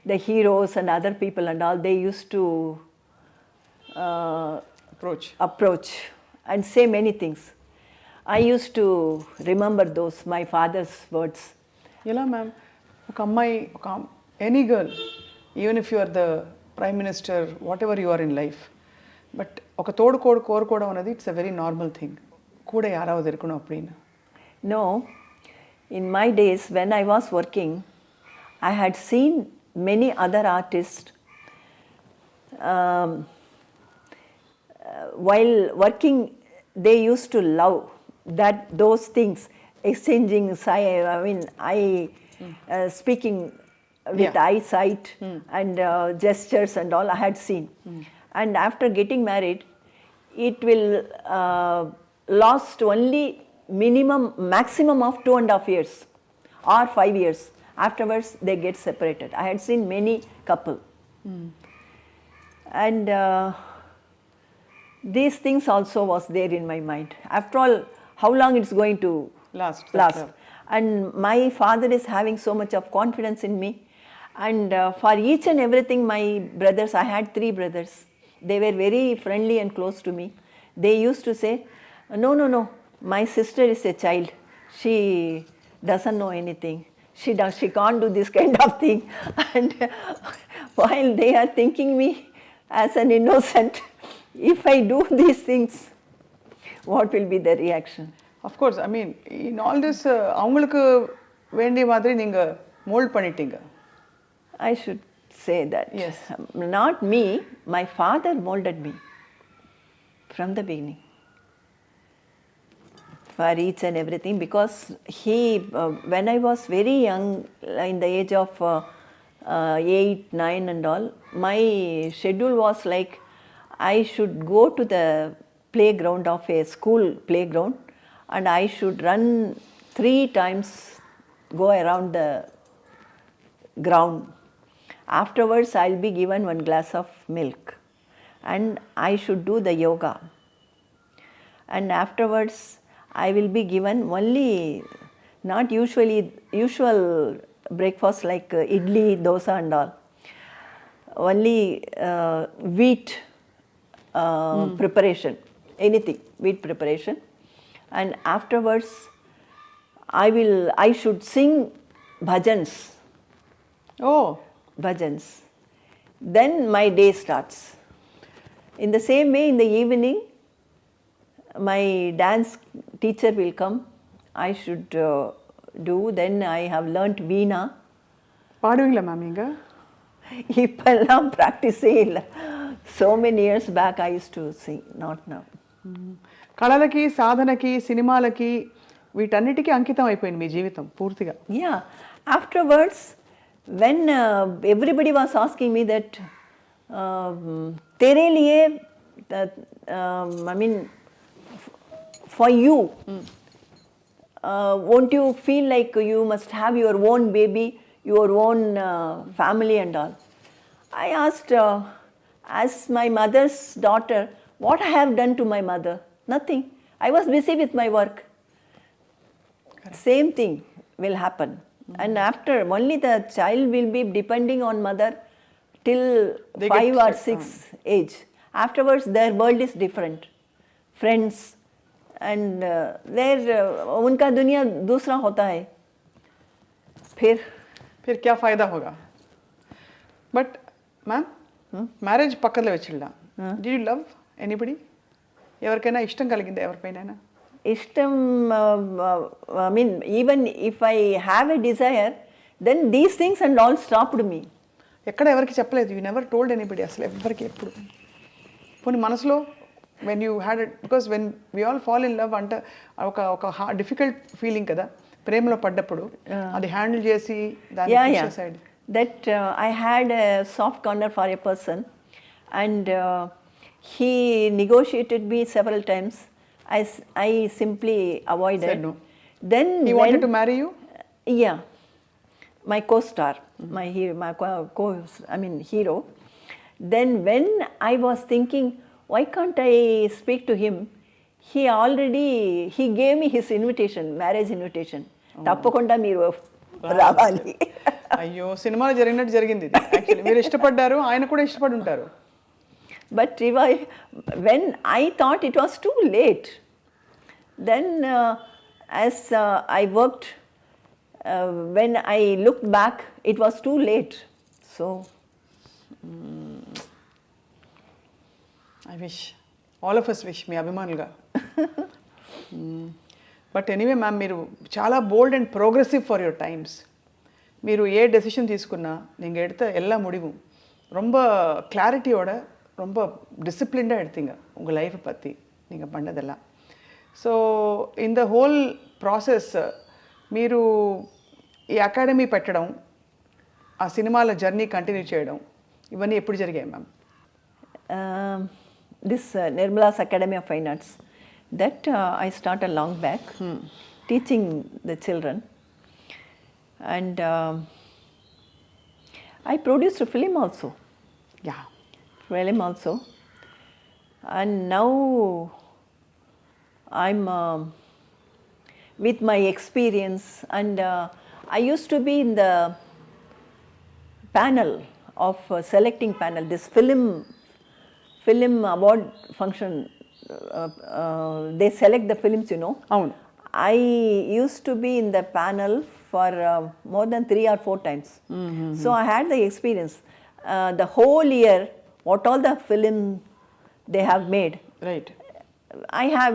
the heroes and other people and all, they used to approach and say many things. I used to remember those, my father's words. ఎలా ma'am ఒక అమ్మాయి ఒక any girl even if you are the prime minister whatever you are in life but ఒక తోడు కోరుకోవడం అనేది it's a very normal thing கூட யாராவது இருக்கணும் அப்படின்னு. No, in my days when I was working, I had seen many other artists while working, they used to love those things, exchanging speaking with eyesight and gestures and all I had seen. And after getting married, it will last only maximum of 2.5 years or 5 years. Afterwards, they get separated. I had seen many couple. And these things also was there in my mind. After all, how long it's going to last. And my father is having so much of confidence in me. And for each and everything, my brothers, I had 3 brothers. They were very friendly and close to me. They used to say, no, my sister is a child. She doesn't know anything. She can't do this kind of thing. And while they are thinking me as an innocent, if I do these things, what will be the reaction? Of course, I mean, in all this, அவங்களுக்கு வேண்டிய மாதிரி நீங்க mould பண்ணிட்டீங்க. I should say that. Yes. Not me, my father molded me from the beginning for each and everything, because he, when I was very young, in the age of 8, 9 and all, my schedule was like I should go to the playground of a school playground and I should run 3 times, go around the ground. Afterwards, I'll be given 1 glass of milk and I should do the yoga. And afterwards, I will be given only, not usual breakfast like idli, dosa and all. Only wheat preparation, anything, wheat preparation. And afterwards, I should sing bhajans. Oh. Bhajans. Then my day starts. In the same way, in the evening, my dance teacher will come. I should do. Then I have learnt veena. பாடுவீங்களா ma'am நீங்க? இப்பெல்லாம் ப்ராக்டிஸே இல்லை. So many years back I used to sing, not now. కళలకి సాధనకి సినిమాలకి వీటన్నిటికీ అంకితం అయిపోయింది మీ జీవితం పూర్తిగా. Yeah. Afterwards, when everybody was asking me that तेरे लिए I mean for you, won't you feel like you must have your own baby, your own family and all? I asked, as my mother's daughter, what I have done to my mother? Nothing. I was busy with my work. Correct. Same thing will happen. And after, only the child will be depending on mother till 5 or 6 age. Afterwards, their world is different. Friends, and उनका दुनिया दूसरा होता है. फिर क्या फ़ायदा होगा? But ma'am marriage పక్కలో వచ్చిల్లా డి యూ లవ్ ఎనీబడి? ఎవరికైనా ఇష్టం కలిగిందా ఎవరిపైన? Ishtam, I mean, even if I have a desire, then these things and all stopped me. ఎక్కడ ఎవరికి చెప్పలేదు? యూ నెవర్ టోల్డ్ ఎనీబడి అసలు ఎవరికి ఎప్పుడు? పోనీ మనసులో when you had it, because when we all fall in love అంటే ఒక డిఫికల్ట్ ఫీలింగ్ కదా ప్రేమలో పడ్డప్పుడు, అది హ్యాండిల్ చేసి దాన్ని side. That I had a soft corner for a person, and he negotiated me several times. I simply avoided. Said no. Then He wanted to marry you? Yeah, my co-star, my hero. Then when I was thinking, why can't I speak to him? He gave me his invitation, marriage invitation. తప్పకుండా మీరు రావాలి. అయ్యో, సినిమాలో జరిగినట్టు జరిగింది ఇది. Actually మీరు ఇష్టపడ్డారు, ఆయన కూడా ఇష్టపడి ఉంటారు. But when I thought it was too late, then as I worked, when I looked back, it was too late. So, I wish, all of us wish, మీ అభిమానులుగా. బట్ ఎనీవే మ్యామ్, మీరు చాలా bold and progressive for your times. మీరు ఏ decision తీసుకున్నా நீங்கள் எடுத்த எல்லா முடிவும் ரொம்ப கிளாரிட்டியோட ரொம்ப டிசிப்ளின்டாக எடுத்தீங்க உங்கள் லைஃப்பை பற்றி நீங்கள் பண்ணதெல்லாம். So in the whole process మీరు ఈ అకాడమీ పెట్టడం, ఆ సినిమాల జర్నీ కంటిన్యూ చేయడం, ఇవన్నీ ఎప్పుడు జరిగాయి ma'am? This Nirmala's Academy of Fine Arts, that I started long back, teaching the children, and I produced a film also. Yeah. Film also, and now I'm with my experience, and I used to be in the panel of selecting panel, this film award function. They select the films, you know. అవును. I used to be in the panel for more than 3 or 4 times. So I had the experience. The whole year, what all the film they have made, right.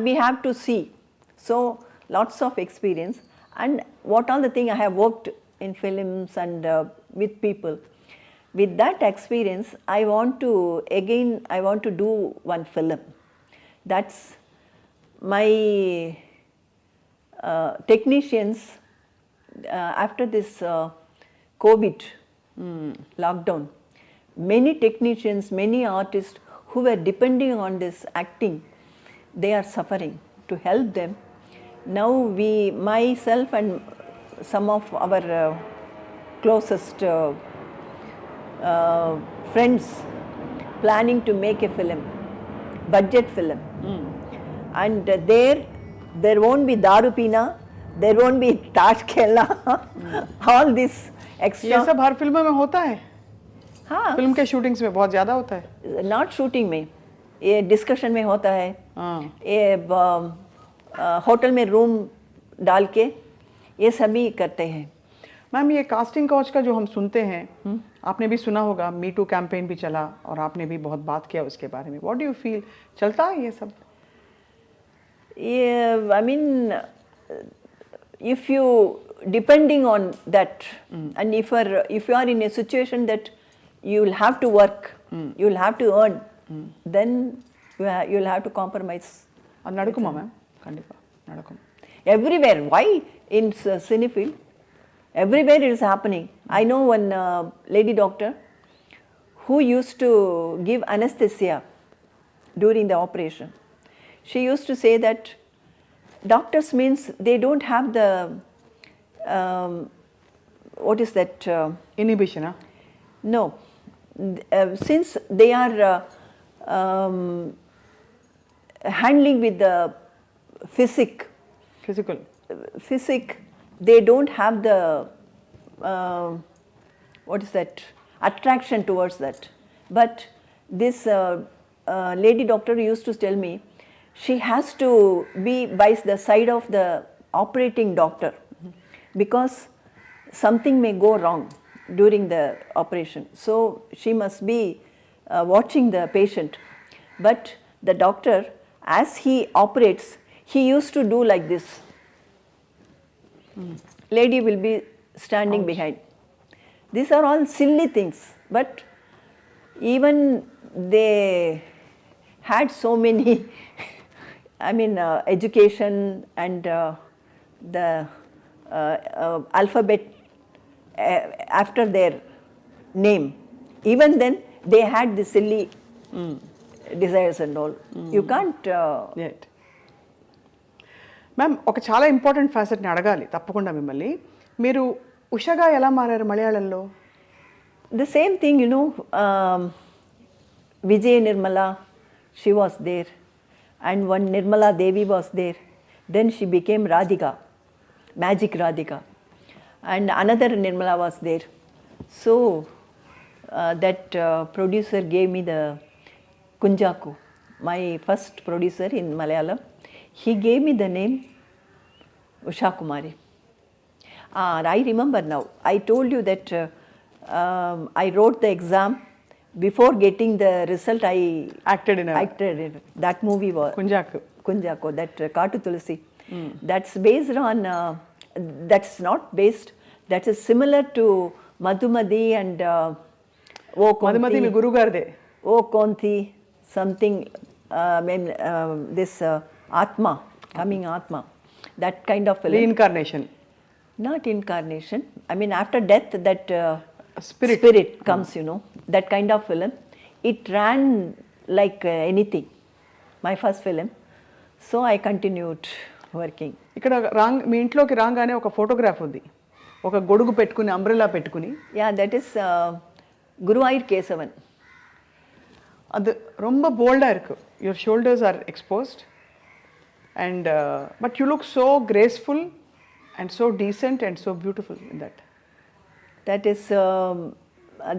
we have to see. So lots of experience, and what all the thing I have worked in films and with people. With that experience, I want to do one film. That's my technicians, after this COVID lockdown, many technicians, many artists who were depending on this acting, they are suffering. To help them, now myself and some of our closest friends planning to make a film, budget film, and there won't be daru pina, there won't be tash khelna, all this extra. ये सब हर film में होता है. हाँ, film के shootings में बहुत ज़्यादा होता है. नॉट शूटिंग में, ये डिस्कशन में होता है. ये होटल में रूम डाल के ये सभी करते हैं. मैम, ये कास्टिंग काउच का जो हम सुनते हैं, आपने भी सुना होगा, मी टू कैंपेन भी चला और आपने भी बहुत बात किया उसके बारे में. व्हाट डू यू फील, चलता है ये सब? Yeah, I mean, if you depending on that, and if you are in a situation that you will have to work, you will have to earn, then you will have to compromise. అది నడుకుమా ma'am? కండిపా నడుకుం. Everywhere. Why in cinefield? Everywhere it is happening. I know one lady doctor who used to give anesthesia during the operation. She used to say that doctors means they don't have the what is that? Inhibition, huh? No, since they are handling with the Physical. they don't have the what is that, attraction towards that. But this lady doctor used to tell me she has to be by the side of the operating doctor, because something may go wrong during the operation. So she must be watching the patient. But the doctor, as he operates, he used to do like this. Lady will be standing behind. These are all silly things, but even they had so many, I mean, education and the alphabet after their name. Even then, they had the silly desires and all. You can't. Yet. Ma'am ఒక చాలా important ఫ్యాసెట్ని అడగాలి తప్పకుండా మిమ్మల్ని. మీరు ఉషగా ఎలా మారారు మలయాళంలో? The same thing, you know, Vijay Nirmala, she was there, and one Nirmala Devi was there. Then she became Radhika, Magic Radhika, and another Nirmala was there. So that producer gave me the Kunjaku, my first producer in Malayalam. He gave me the name Usha Kumari. I remember now. I told you that I wrote the exam. Before getting the result, I acted in that movie was Kunjaku, that Katu Tulsi. That's based on. That's not based. That is similar to Madhumati and O Konti. Madhumati మీ గురువు గారిదే. O Konti, something. This Atma, coming Atma, that kind of film. Reincarnation. Not incarnation. I mean, after death, that Spirit comes, you know, that kind of film. It ran like anything, my first film. So I continued working. ఇక్కడ మీ ఇంట్లోకి రాగానే ఒక photograph ఉంది, ఒక గొడుగు పెట్టుకుని umbrella పెట్టుకుని. Yeah, that is Guruvayur Kesavan. அது ரொம்ப బోల్డా இருக்கு. Your shoulders are exposed, and but you look so graceful and so decent and so beautiful in that. That is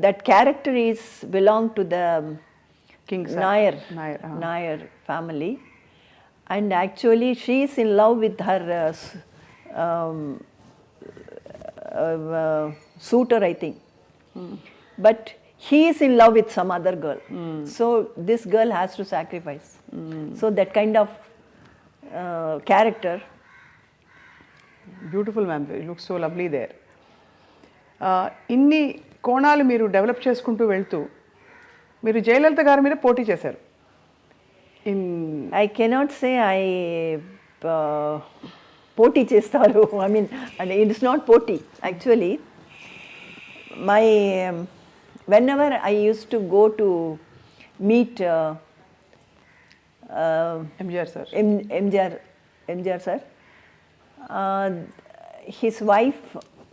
that character is belong to the King Nair family, and actually she is in love with her suitor, I think. But he is in love with some other girl. So this girl has to sacrifice. So that kind of character. Beautiful ma'am, you look so lovely there. ఇన్ని కోణాలు మీరు develop చేసుకుంటూ వెళ్తూ మీరు జయలలిత గారి మీద పోటీ చేశారు. I cannot say I పోటీ చేస్తారు. I mean, it is not poti. Actually, my whenever I used to go to meet MGR sir, MGR sir, his wife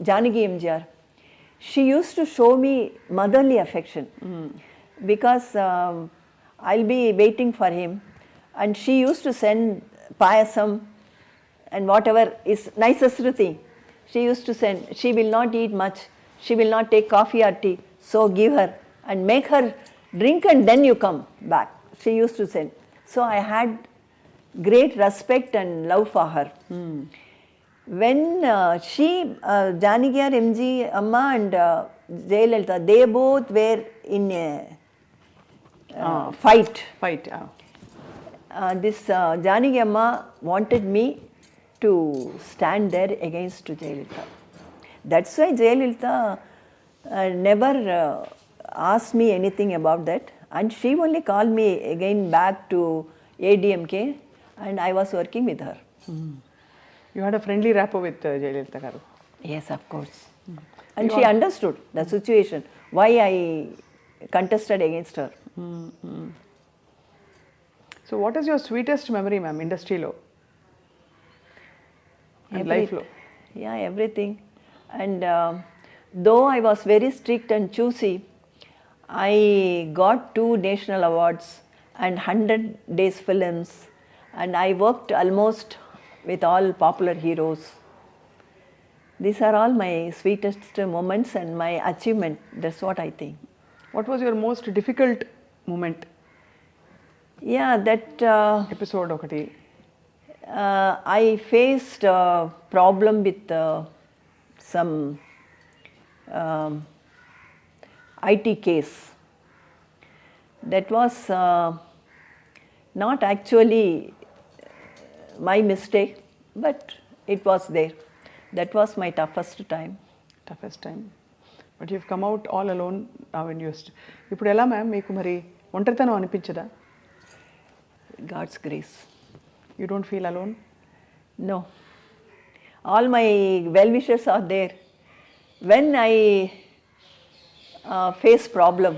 Janaki MGR, she used to show me motherly affection because I'll be waiting for him, and she used to send payasam and whatever is nicest thing. She used to send. She will not eat much. She will not take coffee or tea. So give her and make her drink, and then you come back. She used to send. So I had great respect and love for her. When she, Janaki MG Amma and Jayalalitha, they both were in a fight. This Janaki Amma wanted me to stand there against Jayalalitha. That's why Jayalalitha never asked me anything about that, and she only called me again back to ADMK, and I was working with her. You had a friendly rapport with Jayalalitha garu. Yes, of course. And she understood the situation, why I contested against her. So what is your sweetest memory, ma'am, industry lo and life lo? Yeah, everything. And though I was very strict and choosy, I got 2 national awards and 100 days films, and I worked almost with all popular heroes. These are all my sweetest moments and my achievement. That's what I think. What was your most difficult moment? Yeah, that episode okati. I faced a problem with some IT case. That was not actually my mistake, but it was there. That was my toughest time. Toughest time but you come out all alone now in used. ఇప్పుడు ఎలా మ్యామ్ మీకు మరి ఒంటరితనం అనిపించదా? God's grace. You don't feel alone? No. All my well-wishers are there. When I face problem,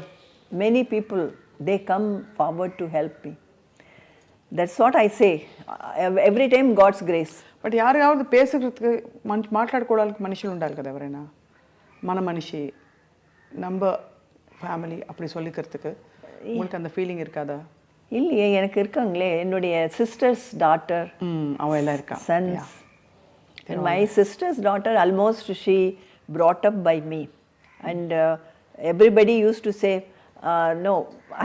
many people, they come forward to help me. That's what I say. Every time God's grace. But யாராவது பேசுறதுக்கு మాట్లాడుకోవడానికి మనుషులు ఉండాలి కదా ఎవరైనా, మన మనిషి நம்ம ஃபேமிலி அப்படி சொல்லிக்கிறதுக்கு உங்களுக்கு அந்த ஃபீலிங் இருக்காதா? இல்லையே, எனக்கு இருக்காங்களே, என்னுடைய சிஸ்டர்ஸ் டாட்டர், அவ எல்லாம் இருக்கா, sons. My sister's daughter, almost she brought up by me, and everybody used to say, no,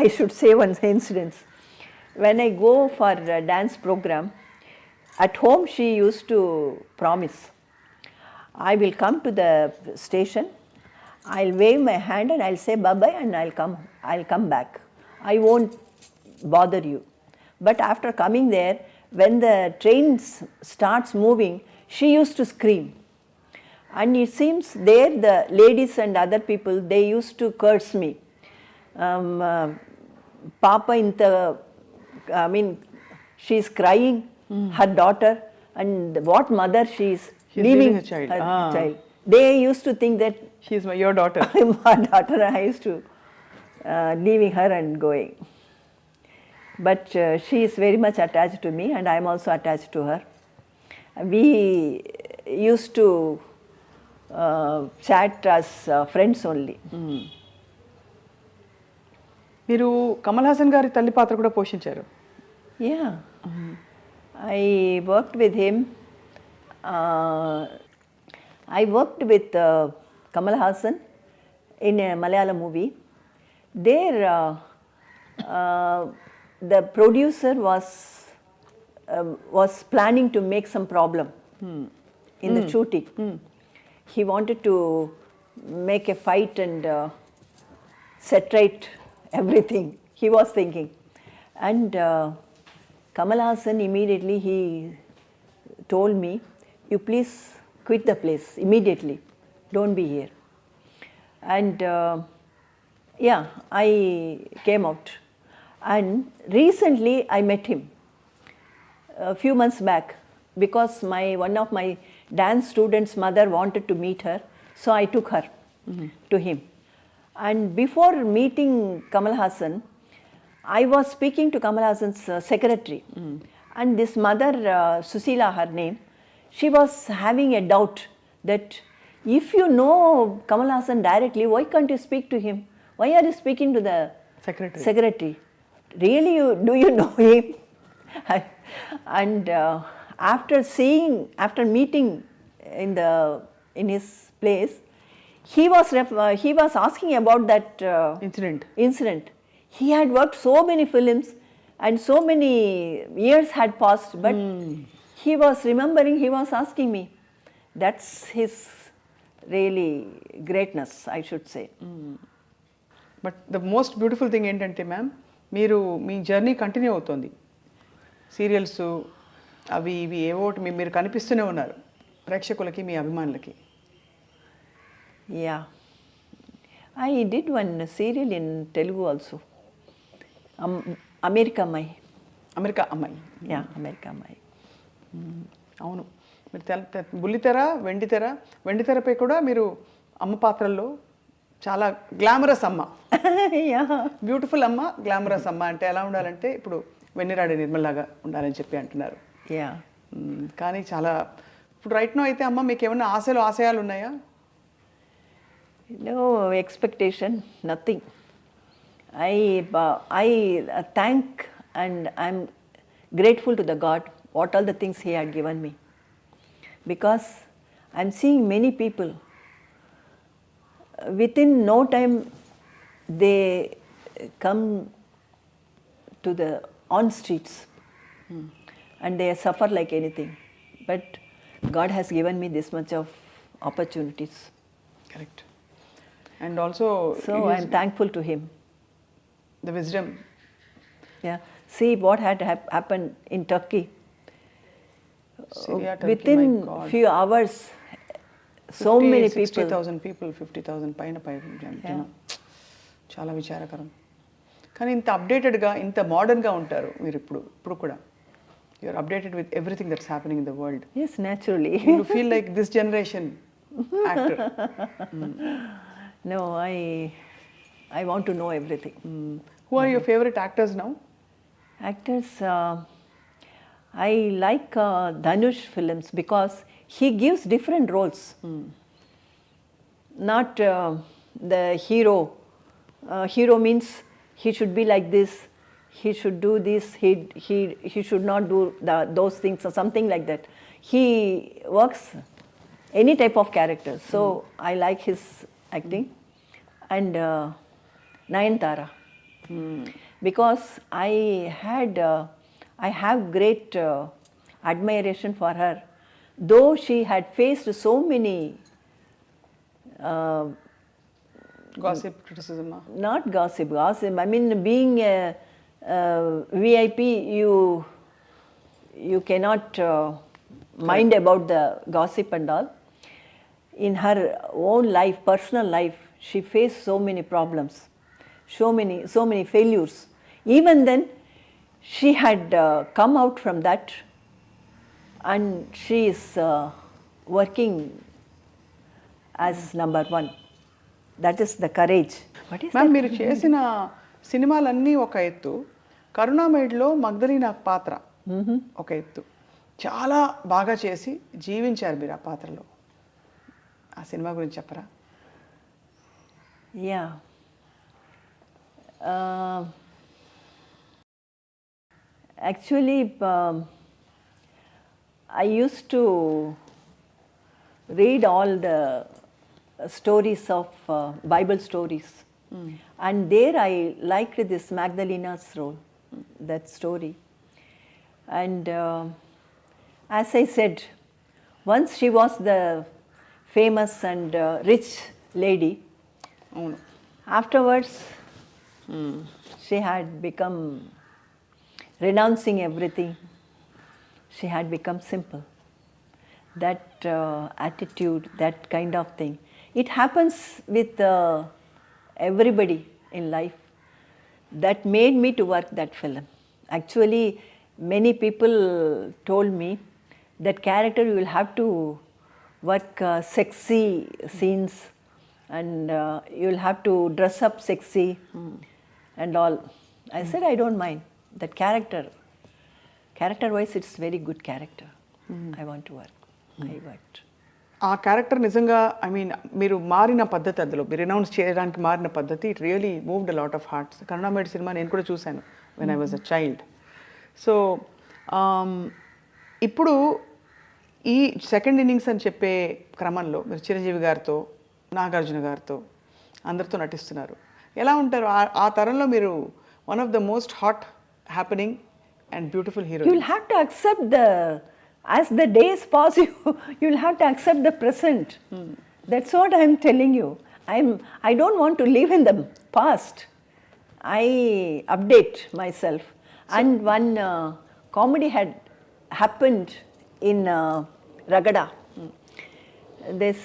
I should say one incident. When I go for a dance program, at home she used to promise, I will come to the station, I'll wave my hand and I'll say bye-bye and I'll come back. I won't bother you. But after coming there, when the train starts moving, she used to scream. And it seems there the ladies and other people, they used to curse me. Papa inta, I mean, she's crying, her daughter, and what mother she's leaving her child. Child. They used to think that she's your daughter. my daughter, I used to leaving her and going. But she is very much attached to me and I am also attached to her. We used to chat as friends only. మీరు కమల్ హాసన్ గారి తల్లి పాత్ర కూడా పోషించారు. Yeah. I worked with him. I worked with Kamal Hassan in a Malayalam movie. There, the producer was planning to make some problem in the shooting. He wanted to make a fight and set right everything. He was thinking, and Kamal Hassan immediately he told me, "You please quit the place immediately. Don't be here." And yeah, I came out. And recently I met him a few months back because one of my dance students' mother wanted to meet her, so I took her to him. And before meeting Kamal Hassan, I was speaking to Kamal Hassan's secretary. And this mother, Susila, her name, she was having a doubt that if you know Kamal Hassan directly, why can't you speak to him? Why are you speaking to the secretary? Really, do you know him? And after meeting in his place, he was asking about that incident. He had worked so many films and so many years had passed, but he was remembering, he was asking me. That's his really greatness, I should say. But the most beautiful thing ఏంటంటే ma'am, మీరు మీ journey continue అవుతుంది. Serials అవి ఇవి ఏవో మీరు కనిపిస్తూనే ఉన్నారు ప్రేక్షకులకి, మీ అభిమానులకి. Yeah. I did one serial in Telugu also. America అమ్మాయి. యా, అమెరికా అమ్మాయి. అవును, మీరు బుల్లితెర, వెండితెరపై కూడా మీరు అమ్మ పాత్రల్లో చాలా గ్లామరస్ అమ్మ, బ్యూటిఫుల్ అమ్మ, గ్లామరస్ అమ్మ. అంటే ఎలా ఉండాలంటే ఇప్పుడు వెన్నెరాడే నిర్మలాగా ఉండాలని చెప్పి అంటున్నారు. యా, కానీ చాలా ఇప్పుడు రైట్ నో అయితే అమ్మ మీకు ఏమైనా ఆశయాలు ఉన్నాయా? No expectation, nothing. I thank and I'm grateful to the God what all the things He had given me, because I'm seeing many people within no time they come to the on streets and they suffer like anything, but God has given me this much of opportunities. Correct. And also so I'm thankful to Him. The wisdom. Yeah. See what had happened in Turkey. Syria, Turkey, Within my God. few hours, so many people. 60,000 people, 50,000 పైన జనం. చాలా విచారకరం. కానీ ఇంత అప్డేటెడ్గా, ఇంత మోడర్న్గా ఉంటారు మీరు ఇప్పుడు కూడా. You're updated with everything that's happening in the world. Yes, naturally. You feel like this generation actor. No, I want to know everything. Who are your favorite actors now? Actors, I like Dhanush films because he gives different roles. Not the hero. Hero means he should be like this, he should do this, he should not do those things or something like that. He works any type of character. So I like his acting. And Nayanthara. Because I have great admiration for her, though she had faced so many Gossip, criticism. not gossip. I mean, being a VIP, you cannot mind about the gossip and all. In her own life, personal life, she faced so many problems, so many failures. Even then, she had come out from that, and she is working as number one. That is the courage. What is ma'am, that? మీరు చేసిన సినిమాలన్నీ ఒక ఎత్తు, కరుణామయుడిలో మగ్ధలీనా పాత్ర ఒక ఎత్తు. చాలా బాగా చేసి జీవించారు మీరు ఆ పాత్రలో. ఆ సినిమా గురించి చెప్పరా? Yeah. Actually, I used to read all the stories of Bible stories, and there I liked this Magdalena's role, that story. And as I said, once she was the famous and rich lady. అవును. Afterwards, she had become, renouncing everything, she had become simple. That attitude, that kind of thing, it happens with everybody in life. That made me to work that film. Actually, many people told me that character you will have to work sexy scenes, and you'll have to dress up sexy and all. I said I don't mind that character wise it's very good character. I want to work. I worked. ఆ character నిజంగా, I mean, మీరు మారిన పద్ధతి, అందులో మీరు renounce చేయడానికి మారిన పద్ధతి, it really moved a lot of hearts. కరుణామయుడి సినిమా నేను కూడా చూశాను when I was a child. So ఇప్పుడు ఈ సెకండ్ ఇన్నింగ్స్ అని చెప్పే క్రమంలో మీరు చిరంజీవి గారితో, నాగార్జున గారితో అందరితో నటిస్తున్నారు. ఎలా ఉంటారు ఆ తరంలో? మీరు one of the most hot happening and beautiful hero. You'll have to accept as the days pass, you'll have to accept the present. That's what I'm telling you. I don't want to live in the past. I update myself. And one comedy had happened in Ragada. This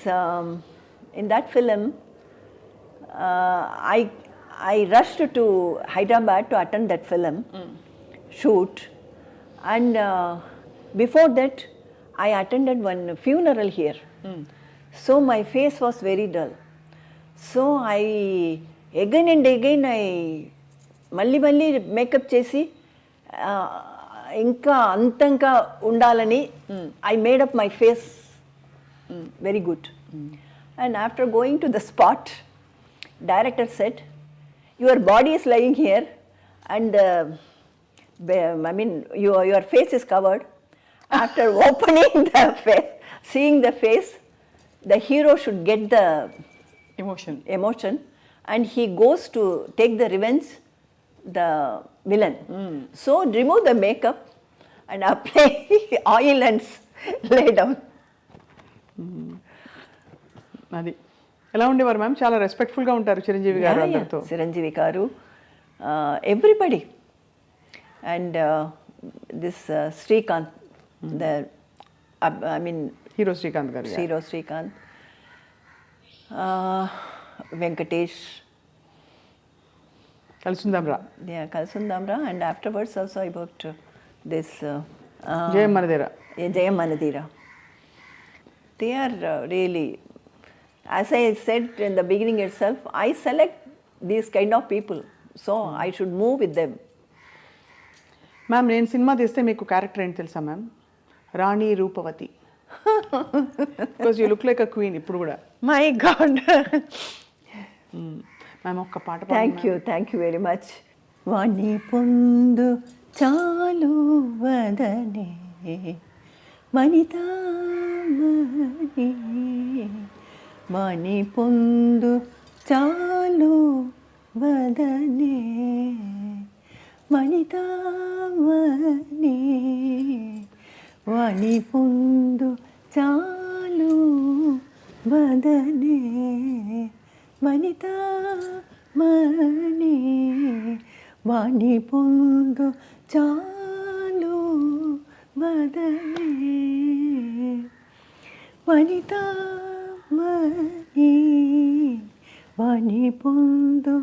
in that film, I rushed to Hyderabad to attend that film shoot, and before that I attended one funeral here. So my face was very dull. So I again and again మళ్ళీ makeup చేసి ఇంకా అంతంగా ఉండాలని I made up my face very good. And after going to the spot, director said, your body is lying here and I mean your face is covered. After opening the face, seeing the face, the hero should get the emotion, and he goes to take the revenge, the villain. So remove the makeup and apply oil and lay down. అది ఎలా ఉండేవారు ma'am? చాలా రెస్పెక్ట్ఫుల్గా ఉంటారు చిరంజీవి గారు అందరితో. చిరంజీవి గారు everybody. And this Srikanth, the I mean hero Srikanth గారు. Hero Srikanth, Venkatesh, కలుసుందాం రా. yeah, Kalsundamra, and afterwards also I worked this జయం మనదేరా. Jayam Manadira. They are really, as I said in the beginning itself, I select these kind of people, so I should move with them. Ma'am నేను cinema తీస్తే మీకు character ఏంటి తెలుసా ma'am? రాణి రూపవతి. Because you look like a queen ఇప్పుడు కూడా. My God. Ma'am ఒక్క పాట Thank you very much. Vani pundu chalu vadane manita mani Vani pundu chalu vadane manita mani Vani pundu chalu vadane manita mani Vani pundu chalu vadane manita mani Vani pundu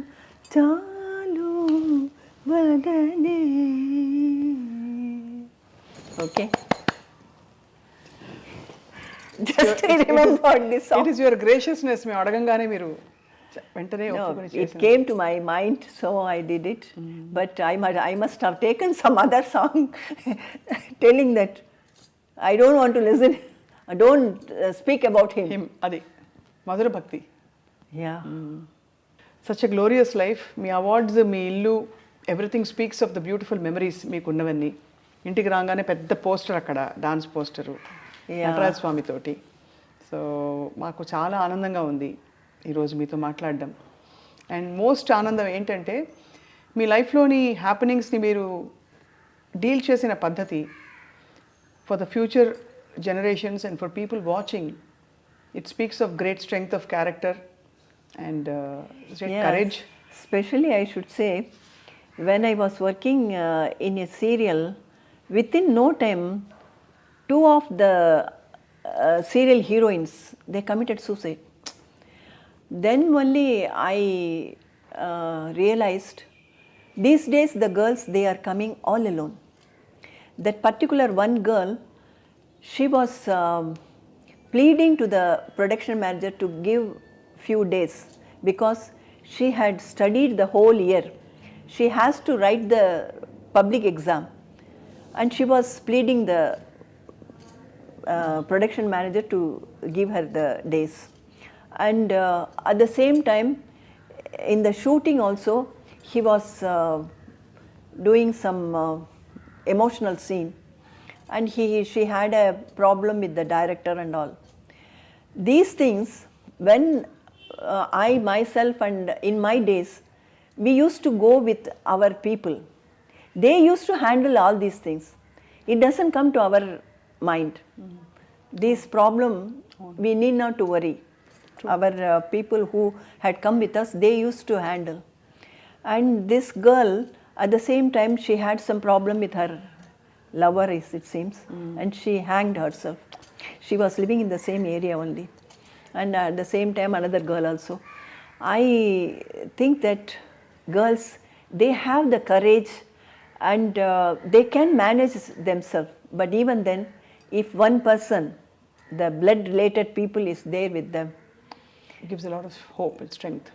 chalu vadane. Okay. Just I remembered this song. It is your graciousness. మేము అడగంగానే మీరు వెంటనే No, ఒప్పుకొని it చేశారు. came to my mind, so I did it. But I must have taken some other song telling that I don't want to listen, I don't speak about him. Him అది మధుర భక్తి. Yeah. Such a glorious life. మీ awards, మీ ఇల్లు, everything speaks of the beautiful memories మీకు ఉన్నవన్నీ. ఇంటికి రాగానే పెద్ద పోస్టర్ అక్కడ, డాన్స్ పోస్టరు నటరాజ స్వామితోటి. సో మాకు చాలా ఆనందంగా ఉంది ఈరోజు మీతో మాట్లాడడం. అండ్ మోస్ట్ ఆనందం ఏంటంటే మీ లైఫ్లోని హ్యాపెనింగ్స్ని మీరు డీల్ చేసిన పద్ధతి for the future generations and for people watching. It speaks of great strength of character and courage. Especially, I should say, when I was working in a serial, within no time, two of the serial heroines, they committed suicide. Then only I realized, these days the girls, they are coming all alone. That particular one girl, she was pleading to the production manager to give few days because she had studied the whole year. She has to write the public exam, and she was pleading the production manager to give her the days. And at the same time, in the shooting also, he was doing some emotional scene, and she had a problem with the director and all. These things, when I myself and in my days, we used to go with our people. They used to handle all these things. It doesn't come to our mind. This problem, we need not to worry. Our people who had come with us, they used to handle. And this girl, at the same time, she had some problem with her lover, it seems, and she hanged herself. She was living in the same area only. And at the same time, another girl also. I think that girls, they have the courage and they can manage themselves. But even then, if one person, the blood related people is there with them, It gives a lot of hope and strength.